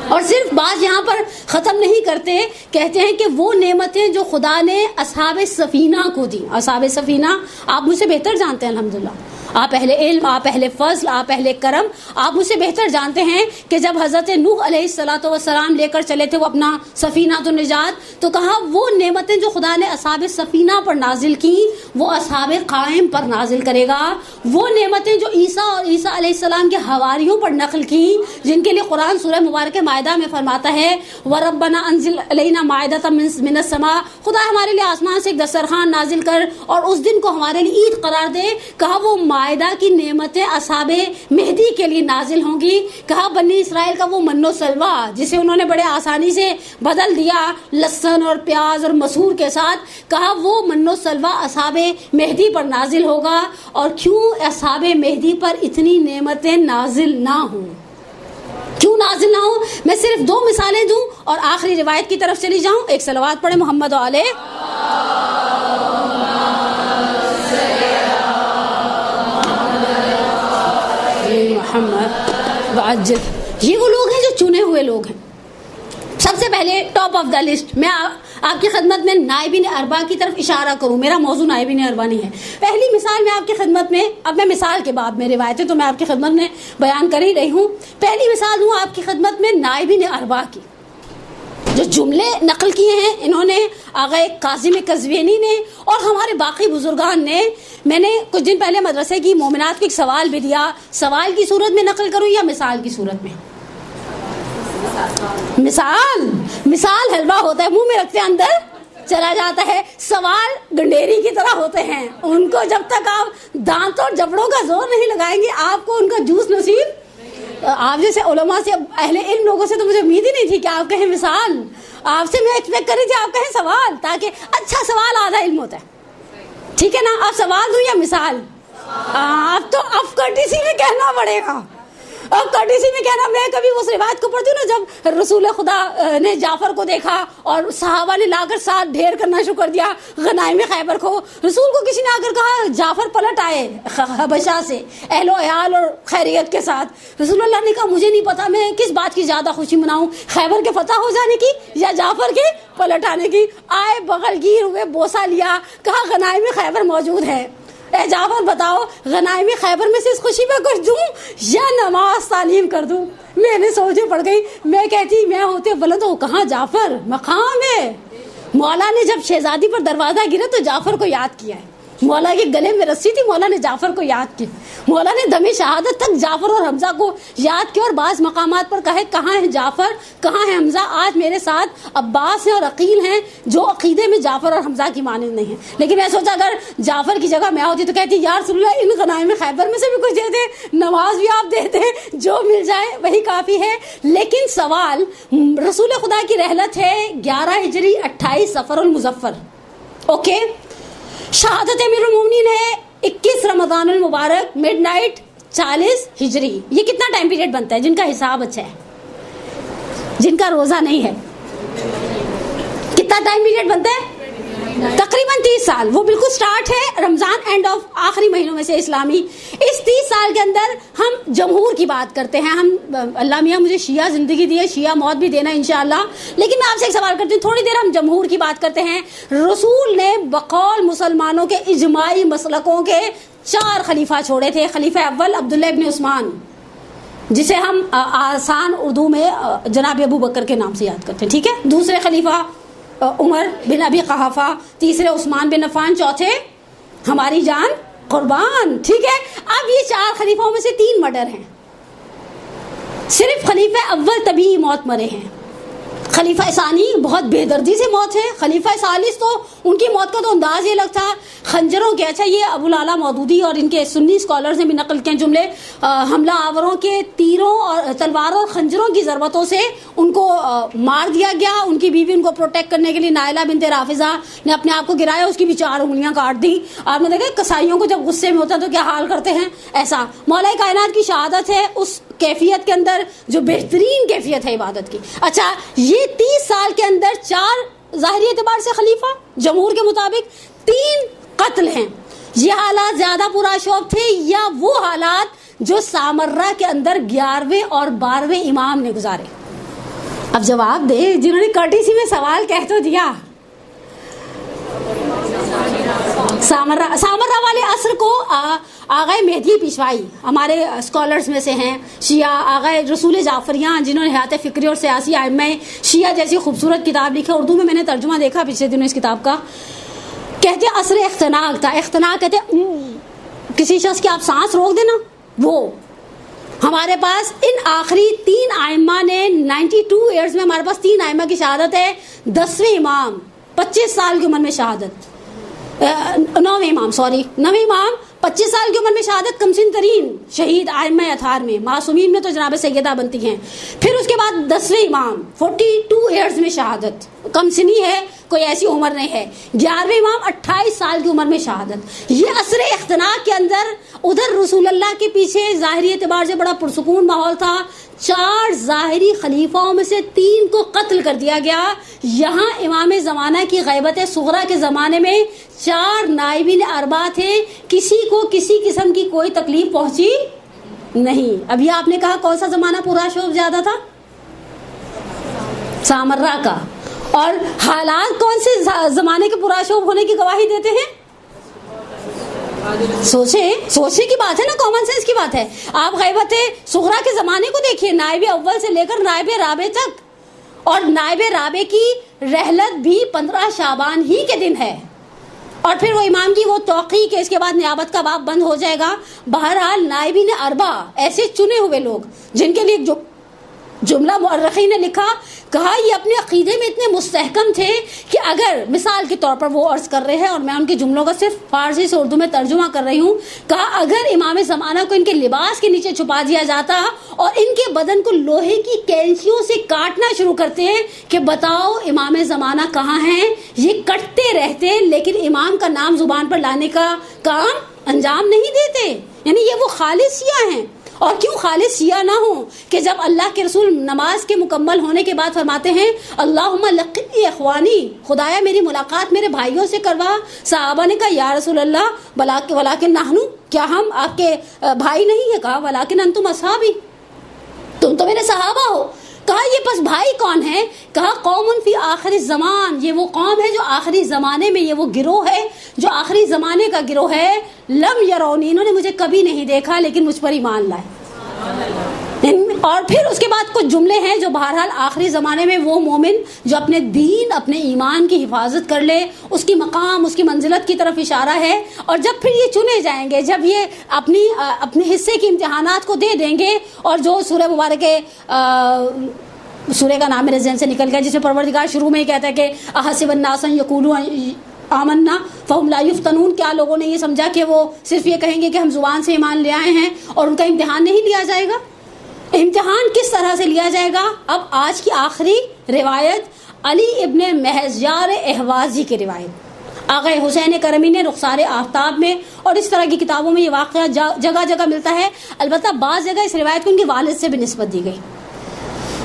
اور صرف بات یہاں پر ختم نہیں کرتے، کہتے ہیں کہ وہ نعمتیں جو خدا نے اصحاب سفینہ کو دی. اصحاب سفینہ آپ مجھ سے بہتر جانتے ہیں الحمدللہ، آپ اہل علم، آپ اہل فضل، آپ اہل کرم، آپ مجھ سے بہتر جانتے ہیں کہ جب حضرت نوح علیہ الصلوۃ والسلام لے کر چلے تھے وہ اپنا سفینہ النجات، تو کہا وہ نعمتیں جو خدا نے اصحاب سفینہ پر نازل کی وہ اصحاب قائم پر نازل کرے گا. وہ نعمتیں جو عیسیٰ اور عیسیٰ علیہ السلام کے حواریوں پر نقل کی، جن کے لیے قرآن سورہ مبارکہ مائدہ میں فرماتا ہے وَرَبَّنَا أَنزِلْ عَلَيْنَا مَائِدَةً مِّنَ السَّمَاءِ، خدا ہمارے لیے آسمان سے ایک دسترخوان نازل کر اور اس دن کو ہمارے لیے عید قرار دے. کہا وہ مائدہ کی نعمتیں اصحاب مہدی کے لیے نازل ہوں گی. کہا بنی اسرائیل کا وہ من و سلوہ جسے انہوں نے بڑے آسانی سے بدل دیا لہسن اور پیاز اور مسور کے ساتھ، کہا وہ من و سلوہ اصحاب مہدی پر نازل ہوگا. اور کیوں اصحاب مہدی پر اتنی نعمتیں نازل نہ ہوں، کیوں نازل نہ ہوں؟ میں صرف 2 مثالیں دوں اور آخری روایت کی طرف چلی جاؤں. ایک صلوات پڑھے محمد و علیہ. محمد وعجل. یہ وہ لوگ ہیں جو چنے ہوئے لوگ ہیں. سب سے پہلے ٹاپ آف دا لسٹ میں آپ کی خدمت میں نائبین اربع کی طرف اشارہ کروں. میرا موضوع نائبین اربع نہیں ہے. پہلی مثال میں آپ کی خدمت میں، اب میں مثال کے بعد میں روایتیں تو میں آپ کی خدمت میں بیان کر ہی رہی ہوں. پہلی مثال ہوں آپ کی خدمت میں نائبین اربع کی. جو جملے نقل کیے ہیں انہوں نے آغا کاظم قزوینی نے اور ہمارے باقی بزرگان نے. میں نے کچھ دن پہلے مدرسے کی مومنات کو ایک سوال بھی دیا، سوال کی صورت میں نقل کروں یا مثال کی صورت میں؟ مثال حلوہ ہوتا ہے، منہ میں رکھتے اندر چلا جاتا ہے. سوال گنڈیری کی طرح ہوتے ہیں، ان کو جب تک آپ دانتوں اور جبڑوں کا زور نہیں لگائیں گے آپ کو ان کا جوس نصیب. آپ جیسے علماء سے، اہل علم لوگوں سے تو مجھے امید ہی نہیں تھی کہ آپ کہیں مثال. آپ سے میں ایکسپیکٹ کر رہی تھی آپ کہیں سوال، تاکہ اچھا سوال آدھا علم ہوتا ہے. ٹھیک ہے نا؟ آپ سوال دوں یا مثال؟ آپ تو اب کٹیسی میں کہنا پڑے گا. اب کٹیسی میں کہنا، میں کبھی اس روایت کو پڑھتی ہوں نا جب رسول خدا نے جعفر کو دیکھا اور صحابہ نے لا کر ساتھ ڈھیر کرنا شروع کر دیا غنائم خیبر کو. رسول کو کسی نے آ کر کہا جعفر پلٹ آئے حبشہ سے اہل و عیال اور خیریت کے ساتھ. رسول اللہ نے کہا مجھے نہیں پتا میں کس بات کی زیادہ خوشی مناؤں، خیبر کے فتح ہو جانے کی یا جعفر کے پلٹ آنے کی. آئے بغل گیر ہوئے، بوسہ لیا، کہا غنائم خیبر موجود ہے. اے جعفر بتاؤ غنائم خیبر میں سے اس خوشی میں کچھ دوں یا نماز تعلیم کر دوں؟ میں نے سوچے پڑ گئی. میں کہتی میں ہوتے بلند ہو کہاں جعفر مقام ہے. مولا نے جب شہزادی پر دروازہ گرا تو جعفر کو یاد کیا ہے. مولا کے گلے میں رسی تھی، مولا نے جعفر کو یاد کی. مولا نے دم شہادت تک جعفر اور حمزہ کو یاد کیا. اور بعض مقامات پر کہے کہاں ہے جعفر، کہاں ہے حمزہ. آج میرے ساتھ عباس ہیں اور عقیل ہیں جو عقیدے میں جعفر اور حمزہ کی مانند نہیں ہیں. لیکن میں سوچا اگر جعفر کی جگہ میں ہوتی تو کہتی یا رسول اللہ ان غنائم خیبر میں سے بھی کچھ دے دیں، نماز بھی آپ دیتے ہیں، جو مل جائے وہی کافی ہے. لیکن سوال، رسول خدا کی رحلت ہے 11 ہجری 28 صفر المظفر. اوکے، شہادت امیر المومنین ہے 21 رمضان المبارک مڈ نائٹ 40 ہجری. یہ کتنا ٹائم پیریڈ بنتا ہے؟ جن کا حساب اچھا ہے، جن کا روزہ نہیں ہے، کتنا ٹائم پیریڈ بنتا ہے؟ تقریباً 30 سال. وہ بالکل سٹارٹ ہے رمضان، اینڈ آف آخری مہینوں میں سے اسلامی. اس 30 سال کے اندر ہم جمہور کی بات کرتے ہیں. ہم اللہ میاں مجھے شیعہ زندگی دی ہے، شیعہ موت بھی دینا انشاءاللہ. لیکن میں آپ سے ایک سوال کرتی ہوں، تھوڑی دیر ہم جمہور کی بات کرتے ہیں. رسول نے بقول مسلمانوں کے اجماعی مسلکوں کے 4 خلیفہ چھوڑے تھے. خلیفہ اول عبداللہ ابن عثمان، جسے ہم آسان اردو میں جناب ابو بکر کے نام سے یاد کرتے ہیں. ٹھیک ہے. دوسرے خلیفہ عمر بن ابی قحافہ، تیسرے عثمان بن عفان، چوتھے ہماری جان قربان. ٹھیک ہے. اب یہ 4 خلیفوں میں سے 3 مرڈر ہیں. صرف خلیفہ اول طبیعی موت مرے ہیں. خلیفہ ثانی بہت بے دردی سے موت ہے. خلیفہ ثالث تو ان کی موت کا تو انداز یہ الگ تھا, خنجروں کے. اچھا یہ ابو العلا مودودی اور ان کے سنی اسکالرز نے بھی نقل کیے جملے, حملہ آوروں کے تیروں اور تلواروں اور خنجروں کی ضربتوں سے ان کو مار دیا گیا. ان کی بیوی ان کو پروٹیکٹ کرنے کے لیے نائلہ بنت رافضہ نے اپنے آپ کو گرایا, اس کی بھی 4 انگلیاں کاٹ دی. آپ نے دیکھا کسائیوں کو جب غصے میں ہوتا ہے تو کیا حال کرتے ہیں, ایسا. مولا کائنات کی شہادت ہے اس کیفیت کے اندر جو بہترین کیفیت ہے عبادت کی. اچھا یہ 30 سال کے اندر 4 ظاہری اعتبار سے خلیفہ, جمہور کے مطابق 3 قتل ہیں. یہ حالات زیادہ پرآشوب تھے یا وہ حالات جو سامرہ کے اندر 11ویں اور 12ویں امام نے گزارے؟ اب جواب دے جنہوں نے کٹیسی میں سوال کہہ تو دیا. سامرہ والے عصر کو آغائے مہدی پیشوائی ہمارے اسکالرز میں سے ہیں شیعہ, آغائے رسول جعفریاں جنہوں نے حیات فکری اور سیاسی ائمہ شیعہ جیسی خوبصورت کتاب لکھی. اردو میں نے ترجمہ دیکھا پچھلے دنوں اس کتاب کا. کہتے ہیں عصر اختناق تھا. اختناق کہتے ہیں کسی شخص کی آپ سانس روک دینا. وہ ہمارے پاس ان آخری 3 ائمہ نے 92 ایئرز میں ہمارے پاس 3 ائمہ کی شہادت ہے. 10ویں امام 25 سال کی عمر میں شہادت, 9ویں امام 25 سال کی عمر میں شہادت, کمسن ترین شہید ائمہ اطہار میں. معصومین میں تو جناب سیدہ بنتی ہیں. پھر اس کے بعد 10ویں امام 42 ایئرز میں شہادت, کم سنی ہے, کوئی ایسی عمر نہیں ہے. 11ویں امام 28 سال کی عمر میں شہادت. یہ عصر اختناق کے اندر ادھر رسول اللہ کے پیچھے ظاہری اعتبار سے بڑا پرسکون ماحول تھا. 4 ظاہری خلیفاؤں میں سے 3 کو قتل کر دیا گیا. یہاں امام زمانہ کی غیبت صغریٰ کے زمانے میں 4 نائبین اربعہ تھے, کسی کو کسی قسم کی کوئی تکلیف پہنچی نہیں. ابھی آپ نے کہا کون سا زمانہ پورا شوق زیادہ تھا؟ سامرہ کا. اور حالات کون سے زمانے کے پورا شوق ہونے کی گواہی دیتے ہیں؟ سوچنے کی بات ہے نا, کامن سینس کی بات ہے. آپ غیبت صغریٰ کے زمانے کو دیکھیے, نائب اول سے لے کر نائب رابع تک, اور نائب رابع کی رحلت بھی 15 شعبان ہی کے دن ہے, اور پھر وہ امام کی وہ توقیع کہ اس کے بعد نیابت کا باب بند ہو جائے گا. بہرحال نائبین اربعہ ایسے چنے ہوئے لوگ جن کے لیے جو جملہ مؤرخین نے لکھا, کہا یہ اپنے عقیدے میں اتنے مستحکم تھے کہ اگر مثال کے طور پر وہ عرض کر رہے ہیں, اور میں ان کے جملوں کا صرف فارسی سے اردو میں ترجمہ کر رہی ہوں, کہا اگر امام زمانہ کو ان کے لباس کے نیچے چھپا دیا جاتا اور ان کے بدن کو لوہے کی کینچیوں سے کاٹنا شروع کرتے ہیں کہ بتاؤ امام زمانہ کہاں ہیں, یہ کٹتے رہتے لیکن امام کا نام زبان پر لانے کا کام انجام نہیں دیتے. یعنی یہ وہ خالص شیعہ ہیں. اور کیوں خالص شیعہ نہ ہوں کہ جب اللہ کے رسول نماز کے مکمل ہونے کے بعد فرماتے ہیں اللہم لقنی اخوانی, خدایا میری ملاقات میرے بھائیوں سے کروا. صحابہ نے کہا یا رسول اللہ ولیکن نحنو, کیا ہم آپ کے بھائی نہیں ہیں؟ کہا ولیکن انتم اصحابی, تم تو میرے صحابہ ہو. کہا یہ پس بھائی کون ہے؟ کہا قوم فی آخر الزمان, یہ وہ قوم ہے جو آخری زمانے میں, یہ وہ گروہ ہے جو آخری زمانے کا گروہ ہے. لم یرونی, انہوں نے مجھے کبھی نہیں دیکھا لیکن مجھ پر ایمان لائے. اور پھر اس کے بعد کچھ جملے ہیں جو بہرحال آخری زمانے میں وہ مومن جو اپنے دین اپنے ایمان کی حفاظت کر لے, اس کی مقام اس کی منزلت کی طرف اشارہ ہے. اور جب پھر یہ چنے جائیں گے, جب یہ اپنے حصے کے امتحانات کو دے دیں گے, اور جو سورہ مبارک سورہ کا نام میرے ذہن سے نکل گیا جس میں پروردگار شروع میں ہی کہتا ہے کہ احسب الناس ان یقولوا آمنا فہم لا یفتنون, کیا لوگوں نے یہ سمجھا کہ وہ صرف یہ کہیں گے کہ ہم زبان سے ایمان لے آئے ہیں اور ان کا امتحان نہیں لیا جائے گا؟ امتحان کس طرح سے لیا جائے گا؟ اب آج کی آخری روایت علی ابن مہزیار احوازی کی روایت. آغا حسین کرمی نے رخسار آفتاب میں اور اس طرح کی کتابوں میں یہ واقعہ جگہ جگہ ملتا ہے. البتہ بعض جگہ اس روایت کو ان کے والد سے بھی نسبت دی گئی.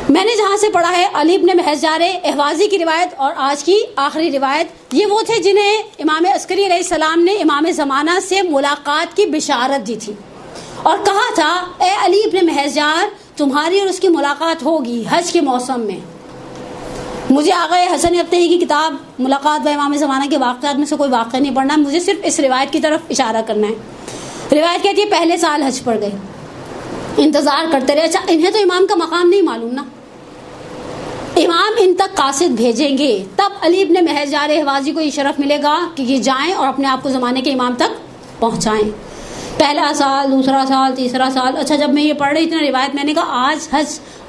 میں نے جہاں سے پڑھا ہے علی ابن مہزیار احوازی کی روایت اور آج کی آخری روایت, یہ وہ تھے جنہیں امام عسکری علیہ السلام نے امام زمانہ سے ملاقات کی بشارت دی تھی اور کہا تھا اے علی ابن مہزیار, تمہاری اور اس کی ملاقات ہوگی حج کے موسم میں. مجھے آغا حسن ابتہی کی کتاب ملاقات و امام زمانہ کے واقعات میں سے کوئی واقعہ نہیں پڑھنا, مجھے صرف اس روایت کی طرف اشارہ کرنا ہے. روایت کہتی ہے پہلے سال حج پر گئے, انتظار کرتے رہے. اچھا انہیں تو امام کا مقام نہیں معلوم نا, امام ان تک قاصد بھیجیں گے تب علی ابن مہزیار احوازی کو یہ شرف ملے گا کہ یہ جائیں اور اپنے آپ کو زمانے کے امام تک پہنچائیں. پہلا سال, دوسرا سال, تیسرا سال. اچھا جب میں یہ پڑھ رہی تھی نا روایت, میں نے کہا آج حج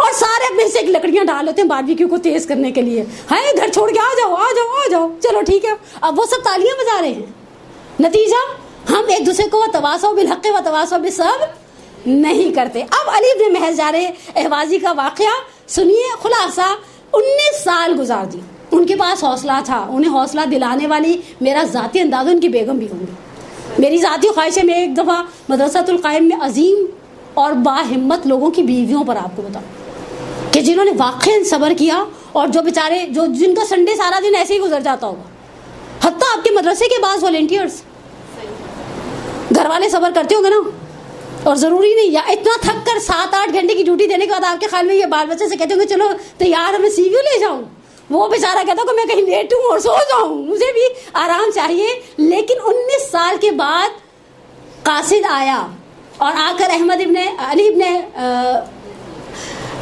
اور سارے اپنے سے لکڑیاں ڈال لیتے ہیں باربیکیو کو تیز کرنے کے لیے. ہائے گھر چھوڑ کے آ جاؤ آ جاؤ آ جاؤ, چلو ٹھیک ہے. اب وہ سب تالیاں بجا رہے ہیں, نتیجہ ہم ایک دوسرے کو تواصوا بالحق و تواصوا بالصبر نہیں کرتے. اب علی بن مہرجار اہوازی کا واقعہ سنیے. خلاصہ 19 سال گزار دی. ان کے پاس حوصلہ تھا, انہیں حوصلہ دلانے والی میرا ذاتی انداز ان کی بیگم بھی ہوں گی. میری ذاتی خواہش ہے میں ایک دفعہ مدرسۃ القائم میں عظیم اور باہمت لوگوں کی بیویوں پر آپ کو بتاؤں کہ جنہوں نے واقعی صبر کیا, اور جو بیچارے جن کا سنڈے سارا دن ایسے ہی گزر جاتا ہوگا. حتیٰ آپ کے مدرسے کے بعض والنٹیئرس, گھر والے صبر کرتے ہوں گے نا, اور ضروری نہیں یا اتنا تھک کر 7-8 گھنٹے کی ڈیوٹی دینے کے بعد آپ کے خیال میں یہ بال بچے سے کہتے ہوں گے چلو تیار میں سی ویو لے جاؤں. وہ بیچارہ کہتا کہ میں کہیں لیٹوں اور سو جاؤں, مجھے بھی آرام چاہیے. لیکن 19 سال کے بعد قاصد آیا اور آ کر علی ابن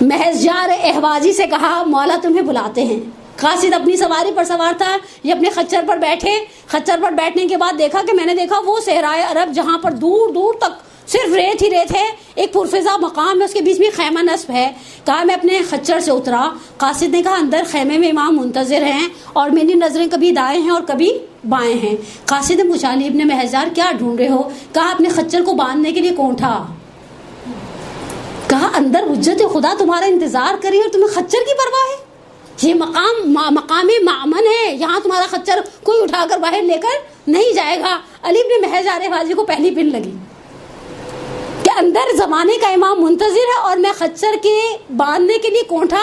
مہرجار اہوازی سے کہا مولا تمہیں بلاتے ہیں. قاصد اپنی سواری پر سوار تھا, یہ اپنے خچر پر بیٹھے. خچر پر بیٹھنے کے بعد دیکھا کہ میں نے دیکھا وہ صحرائے عرب جہاں پر دور دور تک صرف ریت ہی ریت ہے, ایک پرفضا مقام ہے, اس کے بیچ میں خیمہ نصب ہے. کہا میں اپنے خچر سے اترا. قاصد نے کہا اندر خیمے میں امام منتظر ہیں اور میری نظریں کبھی دائیں ہیں اور کبھی بائیں ہیں. قاصد نے پوچھا علی ابن مہرجار کیا ڈھونڈ رہے ہو؟ کہا اپنے خچر کو باندھنے کے لیے کونٹھا. کہا اندر حجت خدا تمہارا انتظار کری اور تمہیں خچر کی پرواہ ہے؟ یہ مقام مامن ہے, یہاں تمہارا خچر کوئی اٹھا کر باہر لے کر نہیں جائے گا. علی ابن مہرجار اہوازی کو پہلی پن لگی کہ اندر زمانے کا امام منتظر ہے اور میں خچر کے باندھنے کے لیے کونٹھا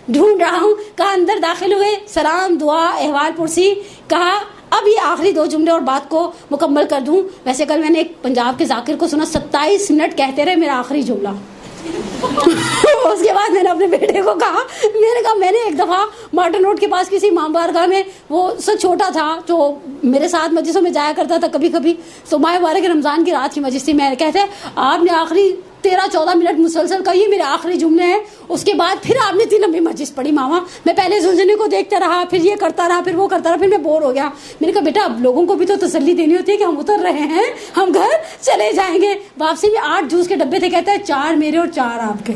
ڈھونڈ رہا ہوں. کہا اندر داخل ہوئے, سلام دعا احوال پرسی. کہا اب یہ آخری 2 جملے اور بات کو مکمل کر دوں. ویسے کل میں نے ایک پنجاب کے ذاکر کو سنا 27 منٹ کہتے رہے میرا آخری جملہ. اس کے بعد میں نے اپنے بیٹے کو کہا, میں نے ایک دفعہ مارٹن روڈ کے پاس کسی امام بارگاہ میں, وہ سب چھوٹا تھا جو میرے ساتھ مجلسوں میں جایا کرتا تھا کبھی کبھی, تو ماہ مبارک رمضان کی رات کی مجلس تھی. میں کہتے آپ نے آخری 13-14 منٹ مسلسل کہی میرے آخری جملے ہیں. اس کے بعد پھر آپ نے 3 لمبی مجلس پڑھی. ماما میں پہلے زلزلے کو دیکھتا رہا, پھر یہ کرتا رہا, پھر وہ کرتا رہا, پھر میں بور ہو گیا. میں نے کہا بیٹا اب لوگوں کو بھی تو تسلی دینی ہوتی ہے کہ ہم اتر رہے ہیں, ہم گھر چلے جائیں گے. واپسی میں 8 جوس کے ڈبے تھے. کہتا ہے 4 میرے اور 4 آپ کے.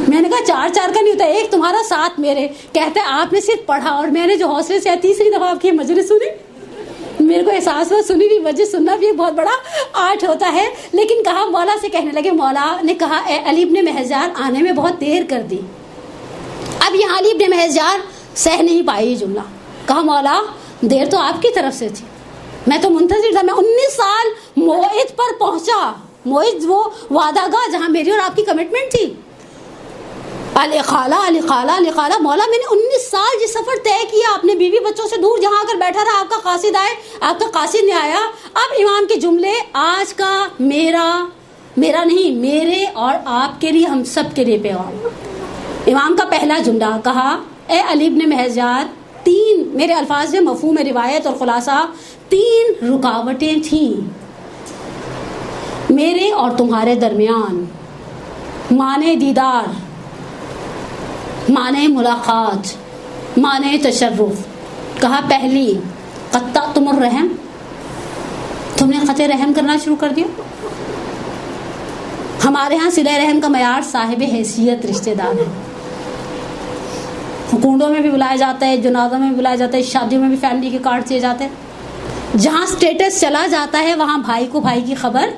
میں نے کہا 4 کا نہیں ہوتا, 1 تمہارا 7 میرے. کہتا ہے آپ نے صرف پڑھا اور میں نے جو حوصلے سے 3ری دفعہ آپ کی مجلس سنی, میرے کو احساس ہوا سنی بھی مجلس سننا بھی ایک بہت بڑا آرٹ ہوتا ہے. لیکن کہا مولا سے کہنے لگے, مولا نے کہا اے علی ابن مہرجار آنے میں بہت دیر کر دی. اب یہاں علی ابن مہرجار سہ نہیں پائی یہ جملہ. کہا مولا دیر تو آپ کی طرف سے تھی, میں تو منتظر تھا. میں 19 سال موعد پر پہنچا. موعد وہ وعدہ گاہ جہاں میری اور آپ کی کمٹمنٹ تھی. علی خالہ مولا میں نے 19 سال جس سفر طے کیا اپنے بیوی بچوں سے دور, جہاں کر بیٹھا رہا آپ کا قاصد آئے, آپ کا قاصد نے آیا. اب امام کے جملے آج کا میرا نہیں, میرے اور آپ کے لیے, ہم سب کے لیے پیغام. امام کا پہلا جملہ کہا اے علی ابن مہرجار 3 میرے الفاظ میں مفہوم روایت اور خلاصہ 3 رکاوٹیں تھیں میرے اور تمہارے درمیان. مانے دیدار, مانے ملاقات, مانے تشرف. کہا پہلی قطعتم الرحم, تم نے قطع رحم کرنا شروع کر دیا. ہمارے ہاں صلہ رحم کا معیار صاحب حیثیت رشتہ دار ہے. حکومتوں میں بھی بلایا جاتا ہے, جنازوں میں بھی بلایا جاتا ہے, شادیوں میں بھی فیملی کے کارڈ دیے جاتے ہیں. جہاں سٹیٹس چلا جاتا ہے وہاں بھائی کو بھائی کی خبر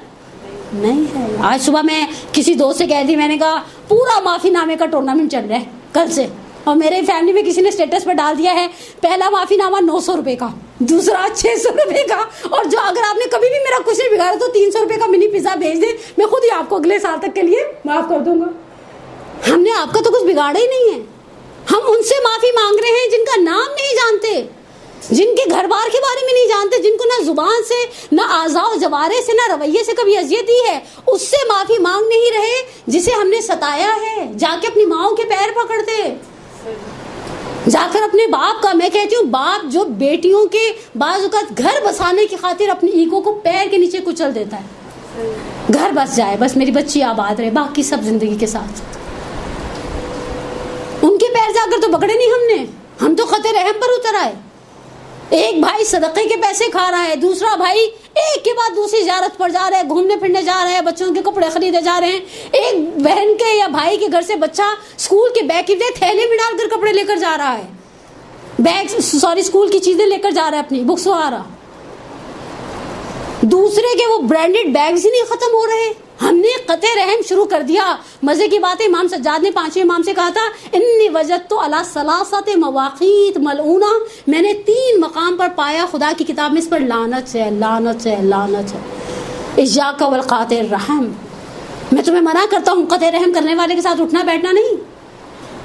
نہیں ہے. آج صبح میں کسی دوست سے کہہ دی, میں نے کہا پورا معافی نامے کا ٹورنامنٹ چل رہا ہے کل سے, اور میرے فیملی میں کسی نے سٹیٹس پہ ڈال دیا ہے پہلا معافی نامہ 900 روپے کا, دوسرا 600 روپے کا, اور جو اگر آپ نے کبھی بھی میرا کچھ نہیں بگاڑا تو 300 روپے کا منی پیزا بھیج دیں, میں خود ہی آپ کو اگلے سال تک کے لیے معاف کر دوں گا. ہم نے آپ کا تو کچھ بگاڑا ہی نہیں ہے. ہم ان سے معافی مانگ رہے ہیں جن کا نام نہیں جانتے, جن کے گھر بار کے بارے میں نہیں جانتے, جن کو نہ زبان سے نہ اعضاء و جوارے سے نہ رویے سے کبھی اذیت دی ہے. اس سے معافی مانگ نہیں رہے جسے ہم نے ستایا ہے. جا کے اپنی ماؤں کے پیر پکڑتے, جا کر اپنے باپ کا, میں کہتی ہوں باپ جو بیٹیوں کے بعض اوقات گھر بسانے کی خاطر اپنی ایگو کو پیر کے نیچے کچل دیتا ہے. گھر بس جائے, بس میری بچی آباد رہے, باقی سب زندگی کے ساتھ. ان کے پیر جا کر تو پکڑے نہیں ہم نے, ہم تو خط رحم پر اتر آئے. ایک بھائی صدقے کے پیسے کھا رہا ہے، دوسرا بھائی ایک کے بعد دوسری زیارت پر جا رہا ہے، گھومنے پھرنے جا رہا ہے، بچوں کے کپڑے خریدے جا رہے ہیں، ایک بہن کے یا بھائی کے گھر سے بچہ اسکول کے بیگ کی تھیلے میں ڈال کر کپڑے لے کر جا رہا ہے، اسکول کی چیزیں لے کر جا رہا ہے، اپنی بکس وغیرہ، دوسرے کے وہ برانڈیڈ بیگز ہی نہیں ختم ہو رہے. ہم نے قطع رحم شروع کر دیا. مزے کی بات ہے، امام سجاد نے پانچویں امام سے کہا تھا انی وجدت علی ثلاثۃ مواقیت ملعونہ، میں نے 3 مقام پر پایا خدا کی کتاب میں اس پر لعنت ہے، لعنت ہے، لعنت ہے. ایاک والقاطع الرحم، میں تمہیں منع کرتا ہوں قطع رحم کرنے والے کے ساتھ اٹھنا بیٹھنا نہیں.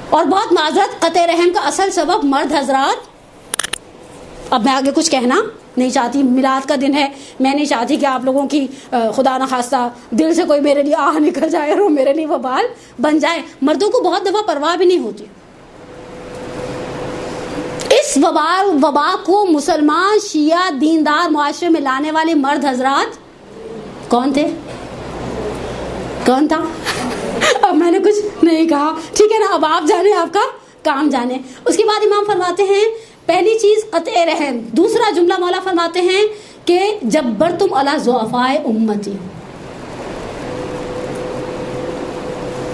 اور بہت معذرت، قطع رحم کا اصل سبب مرد حضرات، اب میں آگے کچھ کہنا نہیں چاہتی، میلاد کا دن ہے، میں نہیں چاہتی کہ آپ لوگوں کی خدا نخواستہ دل سے کوئی میرے لیے آہ نکل جائے اور میرے لیے وبال بن جائے. مردوں کو بہت دفعہ پرواہ بھی نہیں ہوتی. اس وبا کو مسلمان شیعہ دیندار معاشرے میں لانے والے مرد حضرات کون تھے؟ کون تھا؟ اب میں نے کچھ نہیں کہا، ٹھیک ہے نا، اب آپ جانے، آپ کا کام جانے. اس کے بعد امام فرماتے ہیں پہلی چیز قطع رحم. دوسرا جملہ مولا فرماتے ہیں کہ جبرتم علی ضعفاء امتی،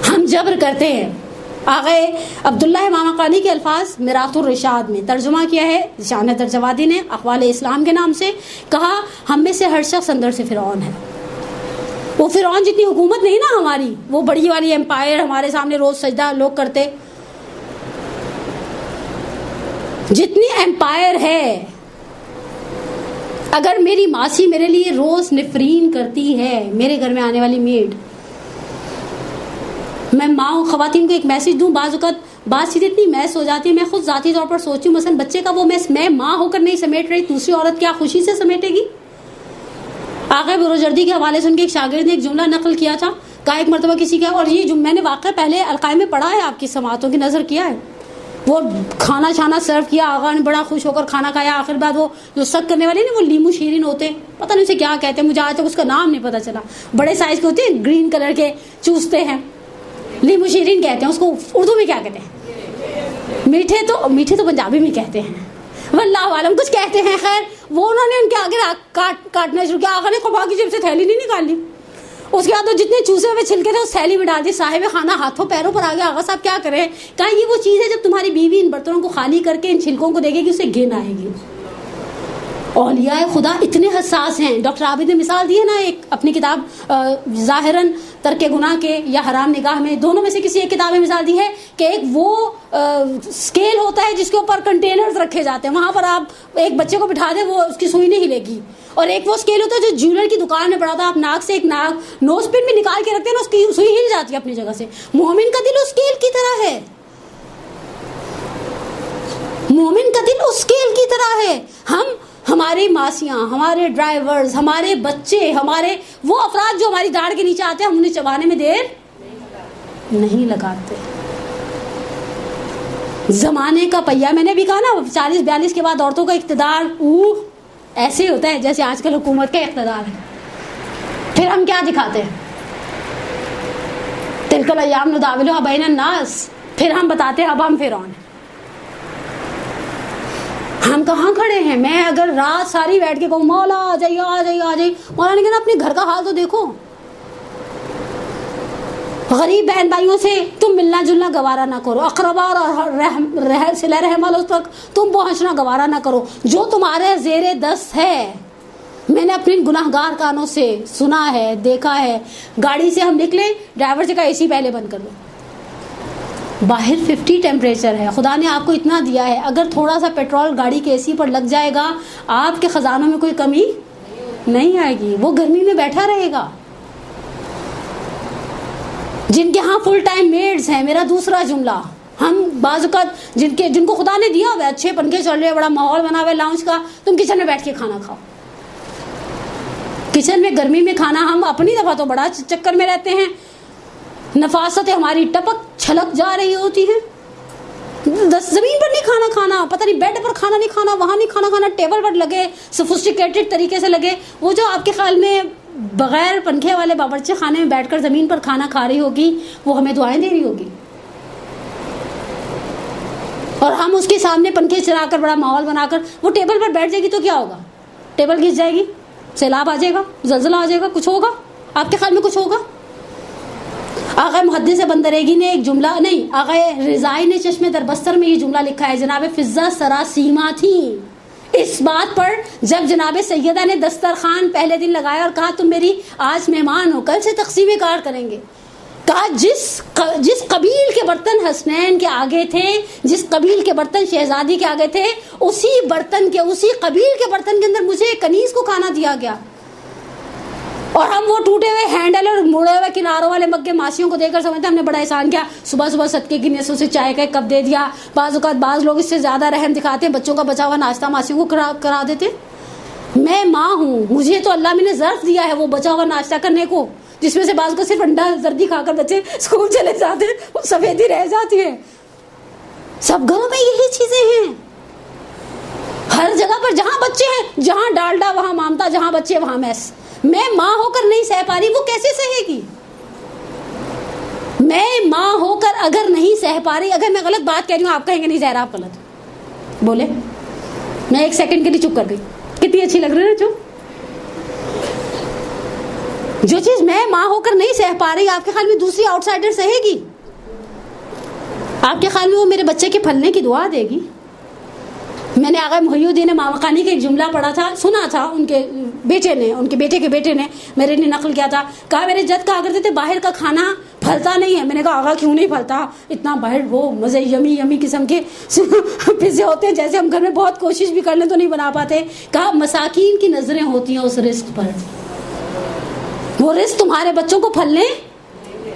ہم جبر کرتے ہیں. آغا عبداللہ امام قانی کے الفاظ میراث الرشاد میں ترجمہ کیا ہے شان ترجوادی نے اقوال اسلام کے نام سے، کہا ہم میں سے ہر شخص اندر سے فرعون ہے. وہ فرعون جتنی حکومت نہیں نا ہماری، وہ بڑی والی امپائر ہمارے سامنے روز سجدہ لوگ کرتے، جتنی امپائر ہے، اگر میری ماسی میرے لیے روز نفرین کرتی ہے، میرے گھر میں آنے والی میڈ، میں ماں خواتین کو ایک میسج دوں، بعض اوقات بات چیزیں اتنی میس ہو جاتی ہے، میں خود ذاتی طور پر سوچتی ہوں مثلا بچے کا وہ میس میں ماں ہو کر نہیں سمیٹ رہی، دوسری عورت کیا خوشی سے سمیٹے گی. آقا بروجردی کے حوالے سے ان کے ایک شاگرد نے ایک جملہ نقل کیا تھا، کہا ایک مرتبہ کسی کا، اور یہ میں نے واقعہ پہلے القائے میں پڑھا ہے، آپ کی سماعتوں کی نظر کیا ہے، وہ کھانا چھانا سرو کیا، آقا نے بڑا خوش ہو کر کھانا کھایا، آخر بعد وہ جو سک کرنے والے نا وہ لیمو شیرین ہوتے، پتہ نہیں اسے کیا کہتے ہیں، مجھے آج تک اس کا نام نہیں پتہ چلا، بڑے سائز کے ہوتے ہیں، گرین کلر کے چوستے ہیں، لیمو شیرین کہتے ہیں اس کو، اردو میں کیا کہتے ہیں؟ میٹھے تو پنجابی میں کہتے ہیں، واللہ عالم کچھ کہتے ہیں. خیر وہ انہوں نے ان کے آگے کاٹنا شروع کیا، آقا نے قبا کی جیب سے تھیلی نہیں نکالی، اس کے بعد وہ جتنے چوسے ہوئے چھلکے تھے اس تھیلی میں ڈال دی، صاحب خانہ ہاتھوں پیروں پر آ گیا، آقا صاحب کیا کریں؟ کہا یہ وہ چیز ہے جب تمہاری بیوی ان برتنوں کو خالی کر کے ان چھلکوں کو دیکھے گی اسے گھن آئے گی. اولیاء خدا اتنے حساس ہیں. ڈاکٹر عابد نے مثال دی ہے نا ایک اپنی کتاب ظاہراً ترک گناہ کے یا حرام نگاہ میں، دونوں میں سے کسی ایک کتاب میں مثال دی ہے کہ ایک وہ اسکیل ہوتا ہے جس کے اوپر کنٹینرز رکھے جاتے ہیں، وہاں پر آپ ایک بچے کو بٹھا دیں وہ اس کی سوئی نہیں ہلے گی، اور ایک وہ اسکیل ہوتا ہے جو جیولر کی دکان میں پڑا ہوتا ہے، آپ ناک سے ایک نوز پن بھی نکال کے رکھتے ہیں نا، اس کی سوئی ہل جاتی ہے اپنی جگہ سے. مومن کا دل اس اسکیل کی طرح ہے، مومن کا دل اس اسکیل کی طرح ہے. ہماری ماسیاں، ہمارے ڈرائیورز، ہمارے بچے، ہمارے وہ افراد جو ہماری داڑھ کے نیچے آتے ہیں، ہم انہیں چبانے میں دیر نہیں لگاتے. زمانے کا پہیا، میں نے بھی کہا نا 40-42 کے بعد عورتوں کا اقتدار ایسے ہوتا ہے جیسے آج کل حکومت کا اقتدار ہے. پھر ہم کیا دکھاتے ہیں؟ تلک الایام نداولها بین الناس، پھر ہم بتاتے ہیں اب ہم فرعون ہیں. ہم کہاں کھڑے ہیں؟ میں اگر رات ساری بیٹھ کے کہوں مولا آ جائیے آ جائیے آ جائیے، مولا نے کہنا اپنے گھر کا حال تو دیکھو. غریب بہن بھائیوں سے تم ملنا جلنا گوارا نہ کرو، اقربا اور صلہ رحم والوں تک تم پہنچنا گوارا نہ کرو. جو تمہارے زیر دست ہے، میں نے اپنے گناہگار کانوں سے سنا ہے، دیکھا ہے. گاڑی سے ہم نکلے، ڈرائیور سے کہا اے سی پہلے بند کر دو، باہر 50 ٹیمپریچر ہے، خدا نے آپ کو اتنا دیا ہے، اگر تھوڑا سا پیٹرول گاڑی کے اے سی پر لگ جائے گا آپ کے خزانوں میں کوئی کمی نہیں آئے گی، وہ گرمی میں بیٹھا رہے گا. جن کے ہاں فل ٹائم میڈز ہیں، میرا دوسرا جملہ، ہم بعض اوقات جن کو خدا نے دیا ہوا ہے، اچھے پنکھے چل رہے، بڑا ماحول بنا ہوا ہے لاؤنج کا، تم کچن میں بیٹھ کے کھانا کھاؤ. کچن میں گرمی میں کھانا، ہم اپنی دفعہ تو بڑا چکر میں رہتے ہیں، نفاستیں ہماری ٹپک چھلک جا رہی ہوتی ہیں. زمین پر نہیں کھانا کھانا، پتہ نہیں بیڈ پر کھانا نہیں کھانا، وہاں نہیں کھانا کھانا، ٹیبل پر لگے سوفسٹیکیٹڈ طریقے سے لگے. وہ جو آپ کے خیال میں بغیر پنکھے والے باورچی خانے میں بیٹھ کر زمین پر کھانا کھا رہی ہوگی، وہ ہمیں دعائیں دے رہی ہوگی. اور ہم اس کے سامنے پنکھے چلا کر بڑا ماحول بنا کر وہ ٹیبل پر بیٹھ جائے گی تو کیا ہوگا؟ ٹیبل گھس جائے گی، سیلاب آ جائے گا، زلزلہ آ جائے گا، کچھ ہوگا؟ آپ کے خیال میں کچھ ہوگا؟ آقا محدث بندریگی نے ایک جملہ نہیں، آقا رضائی نے چشم دربستر میں یہ جملہ لکھا ہے، جناب فضہ سراسیما تھیں اس بات پر جب جناب سیدہ نے دسترخوان پہلے دن لگایا اور کہا تم میری آج مہمان ہو، کل سے تقسیم کار کریں گے. کہا جس قبیل کے برتن حسنین کے آگے تھے، جس قبیل کے برتن شہزادی کے آگے تھے، اسی قبیل کے برتن کے اندر مجھے کنیز کو کھانا دیا گیا. اور ہم وہ ٹوٹے ہوئے ہینڈل اور مڑے ہوئے کناروں والے مگے ماسیوں کو دے کر سمجھتے ہم نے بڑا احسان کیا، صبح صبح صدقے کی نیتوں سے چائے کا ایک کپ دے دیا. بعض اوقات بعض لوگ اس سے زیادہ رحم دکھاتے ہیں، بچوں کا بچا ہوا ناشتہ ماسیوں کو کرا دیتے. میں ماں ہوں، مجھے تو اللہ نے ظرف دیا ہے وہ بچا ہوا ناشتہ کرنے کو، جس میں سے بعض کو صرف انڈا زردی کھا کر بچے اسکول چلے جاتے ہیں، وہ سفیدی رہ جاتی ہے. سب گھروں میں یہی چیزیں ہیں. ہر جگہ پر جہاں بچے ہیں، جہاں ڈالڈا وہاں مامتا، جہاں بچے وہاں میس. میں ماں ہو کر نہیں سہ پا رہی، وہ کیسے سہے گی؟ میں ماں ہو کر اگر نہیں سہ پا رہی، اگر میں غلط بات کہہ رہی ہوں آپ کہیں گے نہیں زہرا آپ غلط بولے. میں ایک سیکنڈ کے لیے چپ کر گئی. کتنی اچھی لگ رہی ہے چپ. جو چیز میں ماں ہو کر نہیں سہ پا رہی، آپ کے خیال میں دوسری آؤٹ سائڈر سہے گی؟ آپ کے خیال میں وہ میرے بچے کے پھلنے کی دعا دے گی؟ میں نے آغا محی الدین مامقانی کا ایک جملہ پڑھا تھا، سنا تھا، ان کے بیٹے نے، ان کے بیٹے کے بیٹے نے میرے لیے نقل کیا تھا. کہا میرے جد کہا کرتے تھے باہر کا کھانا پھلتا نہیں ہے. میں نے کہا آغا کیوں نہیں پھلتا؟ اتنا باہر وہ مزے یمی یمی قسم کے پزے ہوتے ہیں، جیسے ہم گھر میں بہت کوشش بھی کر لیں تو نہیں بنا پاتے. کہا مساکین کی نظریں ہوتی ہیں اس رزق پر، وہ رزق تمہارے بچوں کو پھلنے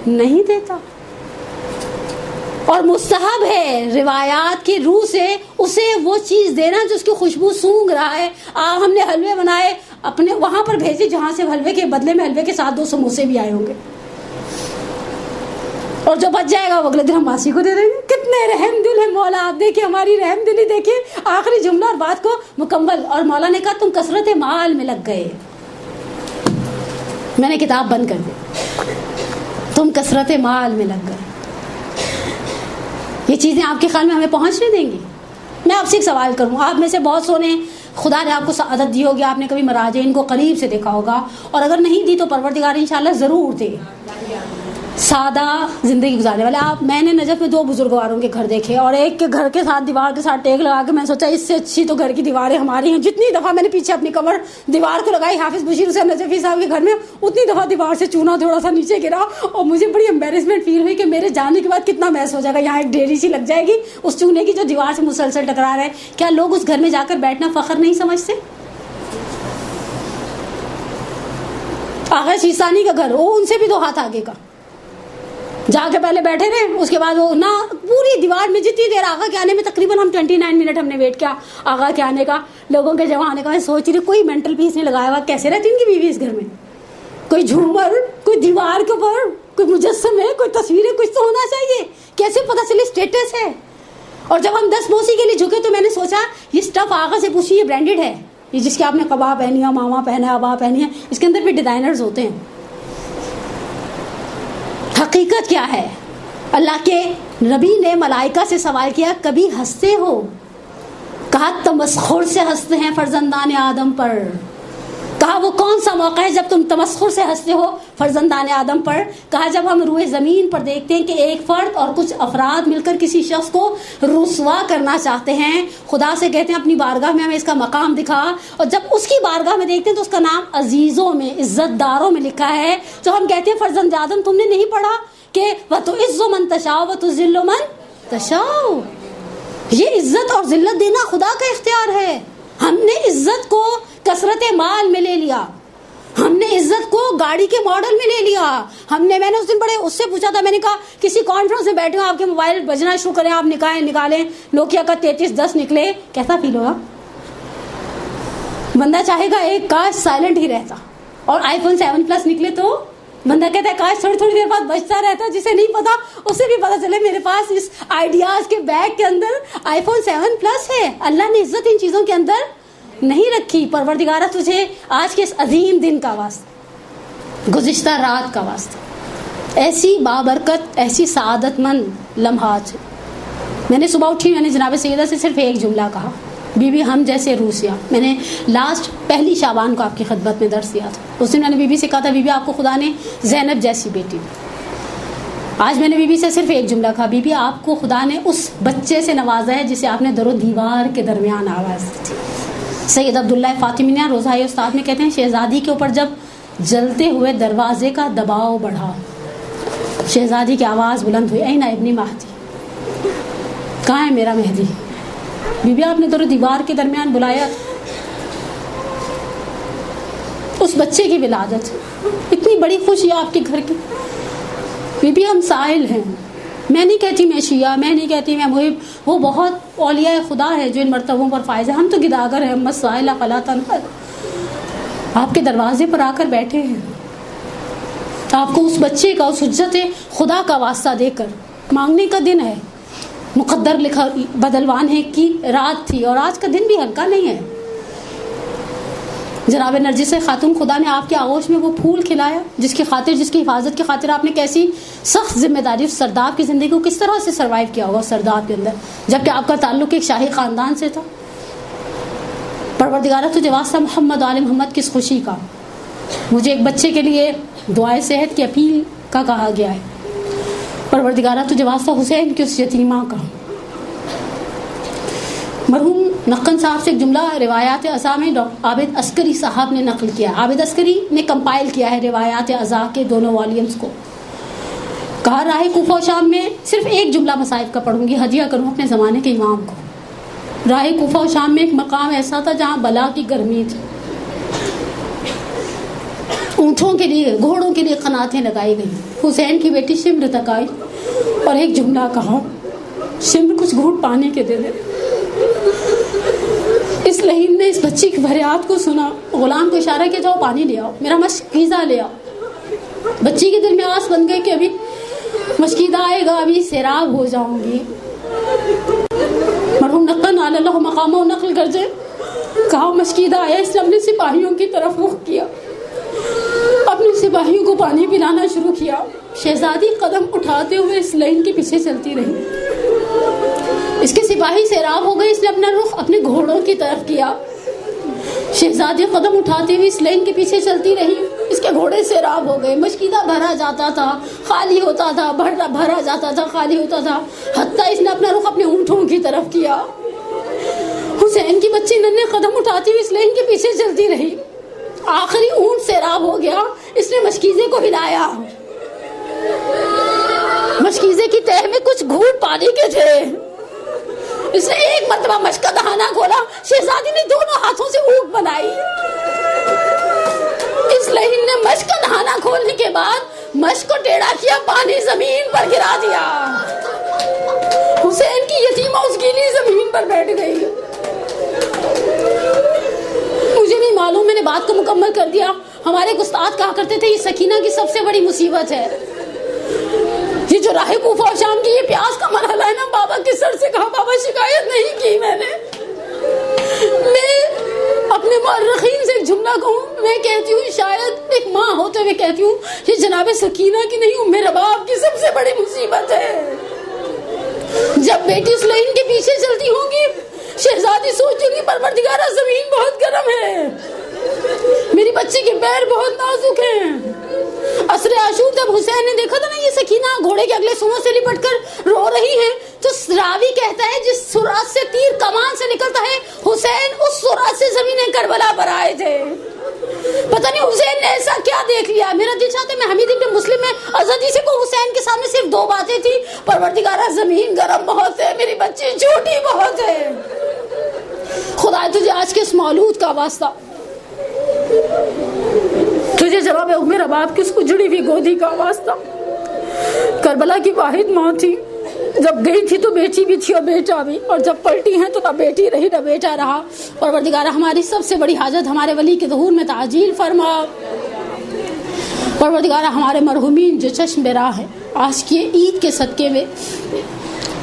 نہیں دیتا. اور مستحب ہے روایات کی روح سے اسے وہ چیز دینا جو اس کی خوشبو سونگ رہا ہے. ہم نے حلوے بنائے اپنے وہاں پر بھیجے جہاں سے حلوے کے بدلے میں حلوے کے ساتھ 2 سموسے بھی آئے ہوں گے، اور جو بچ جائے گا وہ اگلے دن ہم ماسی کو دے دیں گے. کتنے رحم دل ہے مولا. آپ دیکھیں ہماری رحم دلی، دیکھیں آخری جملہ اور بات کو مکمل. اور مولا نے کہا تم کثرت مال میں لگ گئے. میں نے کتاب بند کر دی. تم کثرت مال میں لگ گئے. یہ چیزیں آپ کے خیال میں ہمیں پہنچنے دیں گی؟ میں آپ سے ایک سوال کروں. آپ میں سے بہت سو نے خدا نے آپ کو سعادت دی ہوگی، آپ نے کبھی مراجعین کو قریب سے دیکھا ہوگا، اور اگر نہیں دی تو پروردگار انشاءاللہ ضرور دے. سادہ زندگی گزارنے والے آپ. میں نے نجف میں 2 بزرگواروں کے گھر دیکھے، اور ایک کے گھر کے ساتھ دیوار کے ساتھ ٹیک لگا کے میں سوچا اس سے اچھی تو گھر کی دیواریں ہماری ہیں. جتنی دفعہ میں نے پیچھے اپنی کمر دیوار کو لگائی حافظ بشیر حسین نجفی صاحب کے گھر میں، اتنی دفعہ دیوار سے چونا تھوڑا سا نیچے گرا، اور مجھے بڑی امبیرسمنٹ فیل ہوئی کہ میرے جانے کے بعد کتنا میس ہو جائے گا. یہاں ایک ڈیری سی لگ جائے گی اس چونے کی جو دیوار سے مسلسل ٹکرا رہا ہے. کیا لوگ اس گھر میں جا کر بیٹھنا فخر نہیں سمجھتے؟ آغا شیسانی کا گھر، وہ ان سے بھی 2 ہاتھ آگے کا. جا کے پہلے بیٹھے رہے، اس کے بعد وہ نہ پوری دیوار میں جتنی دیر آغا کے آنے میں تقریباً ہم 29 منٹ ہم نے ویٹ کیا آغا کے آنے کا، لوگوں کے جمع آنے کا. میں سوچ رہی کوئی مینٹل پیس نہیں لگایا ہوا، کیسے رہتی ان کی بیوی اس گھر میں؟ کوئی جھومر، کوئی دیوار کے اوپر کوئی مجسم ہے، کوئی تصویریں، کچھ تو ہونا چاہیے. کیسے پتہ چلے اسٹیٹس ہے؟ اور جب ہم 10 بوسی کے لیے جھکے تو میں نے سوچا یہ اسٹف آغا سے پوچھی یہ برانڈیڈ ہے، یہ جس کے آپ نے قبا پہنی ہے، ماما پہنا ہے، ابا پہنی ہے، اس کے اندر بھی ڈیزائنرز ہوتے ہیں. حقیقت کیا ہے؟ اللہ کے نبی نے ملائکہ سے سوال کیا کبھی ہنستے ہو؟ کہا تمسخر سے ہنستے ہیں فرزندان آدم پر. کہا وہ کون سا موقع ہے جب تم تمسخر سے ہنستے ہو فرزندان آدم پر؟ کہا جب ہم روئے زمین پر دیکھتے ہیں کہ ایک فرد اور کچھ افراد مل کر کسی شخص کو رسوا کرنا چاہتے ہیں، خدا سے کہتے ہیں اپنی بارگاہ میں ہمیں اس کا مقام دکھا، اور جب اس کی بارگاہ میں دیکھتے ہیں تو اس کا نام عزیزوں میں، عزت داروں میں لکھا ہے. تو ہم کہتے ہیں فرزند آدم تم نے نہیں پڑھا کہ وَتُعِزُّ مَن تَشَاءُ وَتُذِلُّ مَن تَشَاءُ؟ یہ عزت اور ذلت دینا خدا کا اختیار ہے. ہم نے عزت کو کثرت مال میں لے لیا، ہم نے عزت کو گاڑی کے ماڈل میں لے لیا. میں نے اس دن بڑے اس سے پوچھا تھا، میں نے کہا کسی کانفرنس میں بیٹھے ہو آپ کے موبائل بجنا شروع کریں، آپ نکالیں نوکیا کا 3310 نکلے، کیسا فیل ہوگا؟ بندہ چاہے گا ایک کاش سائلنٹ ہی رہتا. اور آئی فون 7 پلس نکلے تو بندہ کہتا ہے کاش تھوڑی دیر بعد بچتا رہتا، جسے نہیں پتا اسے بھی پتا چلے میرے پاس اس آئیڈیاز کے بیگ کے اندر آئی فون 7 پلس ہے. اللہ نے عزت ان چیزوں کے اندر نہیں رکھی. پروردگارہ تجھے آج کے اس عظیم دن کا واسطہ، گزشتہ رات کا واسطہ، ایسی بابرکت، ایسی سعادت مند لمحات میں نے صبح اٹھی، میں نے جناب سیدہ سے صرف ایک جملہ کہا، بی بی ہم جیسے روسیا. میں نے لاسٹ پہلی شعبان کو آپ کی خدمت میں درس دیا تھا. اس دن میں نے بی بی سے کہا تھا بی بی آپ کو خدا نے زینب جیسی بیٹی دی. آج میں نے بی بی سے صرف ایک جملہ کہا، بی بی آپ کو خدا نے اس بچے سے نوازا ہے جسے آپ نے در و دیوار کے درمیان آواز دی تھی. سید عبداللہ فاطمیہ روزہ استاد میں کہتے ہیں شہزادی کے اوپر جب جلتے ہوئے دروازے کا دباؤ بڑھا، شہزادی کی آواز بلند ہوئی، این ابنی مہدی، کہاں ہے میرا مہدی؟ بی بی آپ نے در و دیوار کے درمیان بلایا. اس بچے کی ولادت، اتنی بڑی خوشی آپ کے گھر کی. بی بی ہم سائل ہیں. میں نہیں کہتی میں شیعہ، میں نہیں کہتی میں محب، وہ بہت اولیاء خدا ہے جو ان مرتبوں پر فائز ہے. ہم تو گداگر ہیں. ہم مسائل فلا تنہر، آپ کے دروازے پر آ کر بیٹھے ہیں. آپ کو اس بچے کا، اس حجت خدا کا واسطہ دے کر مانگنے کا دن ہے. مقدر لکھا بدلوان ہے کی رات تھی اور آج کا دن بھی ہلکا نہیں ہے. جناب نرجس خاتون خدا نے آپ کے آغوش میں وہ پھول کھلایا جس کی خاطر، جس کی حفاظت کی خاطر آپ نے کیسی سخت ذمہ داری اس سرداب کی زندگی کو کس طرح سے سروائیو کیا ہوگا سرداب کے اندر، جبکہ آپ کا تعلق ایک شاہی خاندان سے تھا. پروردگارہ تجھے واسطہ محمد آل محمد کس خوشی کا. مجھے ایک بچے کے لیے دعائے صحت کی اپیل کا کہا گیا ہے. پروردگارہ تجھے واسطہ حسین کی اس یتیمہ کا. مرحوم نقن صاحب سے ایک جملہ روایات ازا میں عابد عسکری صاحب نے نقل کیا. عابد عسکری نے کمپائل کیا ہے روایات ازا کے دونوں والیومز کو. کہا راہ کوفہ و شام میں صرف ایک جملہ مصائب کا پڑھوں گی، ہدیہ کروں اپنے زمانے کے امام کو. راہ کوفہ و شام میں ایک مقام ایسا تھا جہاں بلا کی گرمی تھی. اونٹوں کے لیے، گھوڑوں کے لیے قناتیں لگائی گئی. حسین کی بیٹی شمر تک آئی اور ایک جملہ کہا، شمر کچھ گھونٹ پانی کے دے دے. اس لہین نے اس بچی کی فریاد کو سنا. غلام کو اشارہ کیا، جاؤ پانی لے آؤ، میرا مشکیزہ لے آؤ. بچی کے دل میں آس بن گئی کہ ابھی مشکیزہ آئے گا، ابھی سیراب ہو جاؤں گی. مرحوم نقن علی اللہ مقامہ نقل کر جائے، کہا مشکیزہ آیا. اس نے اپنے سپاہیوں کی طرف رخ کیا، اپنے سپاہیوں کو پانی پلانا شروع کیا. شہزادی قدم اٹھاتے ہوئے اس لائن کے پیچھے چلتی رہی. اس کے سپاہی سیراب ہو گئے. اس نے اپنا رخ اپنے گھوڑوں کی طرف کیا. شہزادی قدم اٹھاتے ہوئے اس لائن کے پیچھے چلتی رہی. اس کے گھوڑے سیراب ہو گئے. مشکیزہ بھرا جاتا تھا، خالی ہوتا تھا، بھرا جاتا تھا، خالی ہوتا تھا، حتیٰ اس نے اپنا رخ اپنے اونٹوں کی طرف کیا. حسین کی بچی ننھے قدم اٹھاتی ہوئی اس لائن کے پیچھے چلتی رہی. آخری اونٹ سیراب ہو گیا. اس نے مشکیزے کو ہلایا. مشکیزے کی تہہ میں کچھ گھونٹ پانی کے تھے. اس نے ایک مرتبہ مشک کا دہانہ کھولا. شہزادی نے دونوں ہاتھوں سے اونٹ بنائی. اس لہین نے مشک کا دہانہ کھولنے کے بعد مشک کو ٹیڑھا کیا، پانی زمین پر گرا دیا. حسین کی یتیمہ اس گیلی زمین پر بیٹھ گئی. مجھے نہیں معلوم، میں نے بات کو مکمل کر دیا. ہمارے استاد کہا کرتے تھے یہ سکینہ کی سب سے بڑی مصیبت ہے. یہ جو راہ کوفہ و شام کی یہ پیاس کا مرحلہ ہے نا، بابا کے سر سے کہا بابا شکایت نہیں کی میں نے. میں اپنے مورخین سے ایک جملہ کہوں، میں کہتی ہوں شاید ایک ماں ہوتے ہوئے کہتی ہوں یہ جناب سکینہ کی نہیں، میرے باپ کی سب سے بڑی مصیبت ہے. جب بیٹی اس لائن کے پیچھے چلتی ہوں گی، شہزادی سوچوں گی پروردگارہ زمین بہت گرم ہے، میری بچی کے پیر بہت نازک ہیں. عصر عاشور جب حسین نے دیکھا تھا نا یہ سکینہ گھوڑے کے اگلے سونوں سے لپٹ کر رو رہی ہے، تو راوی کہتا ہے جس سرعت سے تیر کمان سے نکلتا ہے حسین اس سرعت سے زمین کربلا پر آئے تھے. پتہ نہیں حسین نے ایسا کیا دیکھ لیا. میرا دل چاہتا ہے میں حمید ابن مسلم میں حضرت سے کو حسین کے سامنے صرف دو باتیں تھی، پروردگارہ زمین گرم بہت ہے، میری بچی چھوٹی بہت ہے. خدا تجھے آج کے اس مولود کا واسطہ، تجھے جواب میرا باپ کی اس اجڑی ہوئی گودی کا واسطہ. کربلا کی واحد ماں تھی، جب گئی تھی تو بیٹی بھی تھی اور بیٹا بھی، اور جب پلٹی ہیں تو نہ بیٹی رہی نہ بیٹا رہا. پروردگارہ ہماری سب سے بڑی حاجت ہمارے ولی کے ظہور میں تعجیل فرما. پروردگارہ ہمارے مرحومین جو چشم براہ ہیں آج کی عید کے صدقے میں،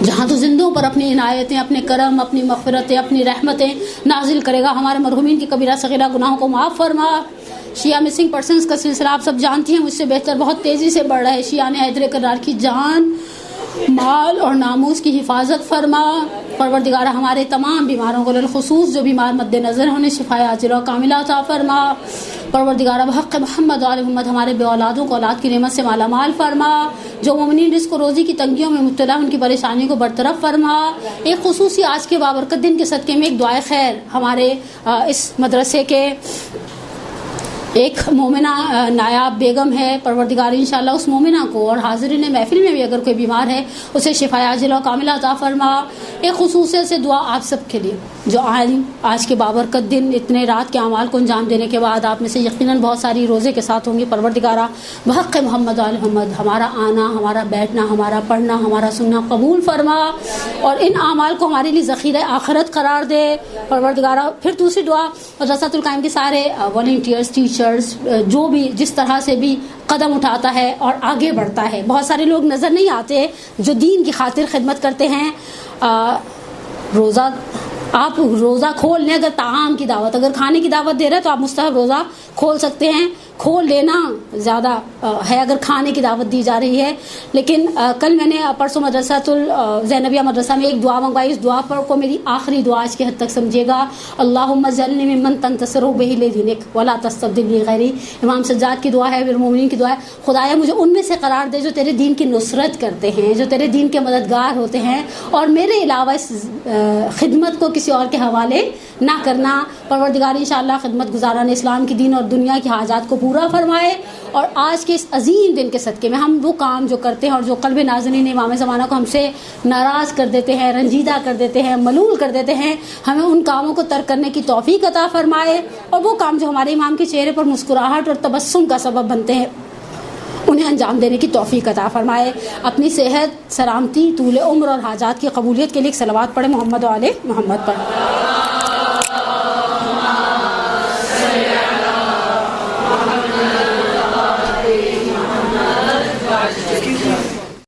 جہاں تو زندوں پر اپنی عنایتیں، اپنے کرم، اپنی مغفرتیں، اپنی رحمتیں نازل کرے گا. ہمارے مرحومین کی کبیرہ صغیرہ گناہوں کو معاف فرما. شیعہ مسنگ پرسنز کا سلسلہ آپ سب جانتی ہیں، مجھ سے بہتر بہت تیزی سے بڑھ رہا ہے. شیعہ نے حیدر کرار کی جان مال اور ناموس کی حفاظت فرما. پروردگار ہمارے تمام بیماروں کو بالخصوص جو بیمار مد نظر ہونے شفائے عاجلہ و کاملہ عطا فرما. پروردگار بحق محمد و آل محمد ہمارے بے اولادوں کو اولاد کی نعمت سے مالا مال فرما. جو مومنین رزق و روزی کی تنگیوں میں مبتلا ان کی پریشانیوں کو برطرف فرما. ایک خصوصی آج کے بابرکت دن کے صدقے میں ایک دعائے خیر ہمارے اس مدرسے کے ایک مومنہ نایاب بیگم ہے. پروردگار انشاءاللہ اس مومنہ کو اور حاضرین محفل میں بھی اگر کوئی بیمار ہے اسے شفا عاجلہ و کاملہ عطا فرما. ایک خصوصیت سے دعا آپ سب کے لیے جو آج کے بابرکت دن اتنے رات کے اعمال کو انجام دینے کے بعد آپ میں سے یقیناً بہت ساری روزے کے ساتھ ہوں گے. پروردگارہ بحق محمد و آل محمد ہمارا آنا، ہمارا بیٹھنا، ہمارا پڑھنا، ہمارا سننا قبول فرما اور ان اعمال کو ہمارے لیے ذخیرہ آخرت قرار دے. پروردگارہ پھر دوسری دعا مدرسۃ القائم کے سارے والنٹیئرز، ٹیچرز، جو بھی جس طرح سے بھی قدم اٹھاتا ہے اور آگے بڑھتا ہے. بہت سارے لوگ نظر نہیں آتے جو دین کی خاطر خدمت کرتے ہیں. روزہ آپ روزہ کھول لیں، اگر طعام کی دعوت، اگر کھانے کی دعوت دے رہے ہیں تو آپ مستحب روزہ کھول سکتے ہیں. کھول لینا زیادہ ہے اگر کھانے کی دعوت دی جا رہی ہے. لیکن کل میں نے پرسوں مدرسۃ الزینبیہ مدرسہ میں ایک دعا منگوائی. اس دعا پر کو میری آخری دعا آج کی حد تک سمجھیے گا. اللہم اجعلنی ممن تنتصر بہ لدینک ولا تستبدل بی غیری. امام سجاد کی دعا ہے، پھر مومنین کی دعا ہے. خدایا مجھے ان میں سے قرار دے جو تیرے دین کی نصرت کرتے ہیں، جو تیرے دین کے مددگار ہوتے ہیں، اور میرے علاوہ اس خدمت کو کسی اور کے حوالے نہ کرنا. پروردگار انشاءاللہ خدمت گزاران اسلام کی دین اور دنیا کی حاجات کو پورا فرمائے. اور آج کے اس عظیم دن کے صدقے میں ہم وہ کام جو کرتے ہیں اور جو قلب ناظرین امام زمانہ کو ہم سے ناراض کر دیتے ہیں، رنجیدہ کر دیتے ہیں، ملول کر دیتے ہیں، ہمیں ان کاموں کو ترک کرنے کی توفیق عطا فرمائے. اور وہ کام جو ہمارے امام کے چہرے پر مسکراہٹ اور تبسم کا سبب بنتے ہیں انہیں انجام دینے کی توفیق عطا فرمائے. اپنی صحت، سلامتی، طول عمر اور حاجات کی قبولیت کے لیے ایک صلوات پڑھیں محمد و آل محمد پر.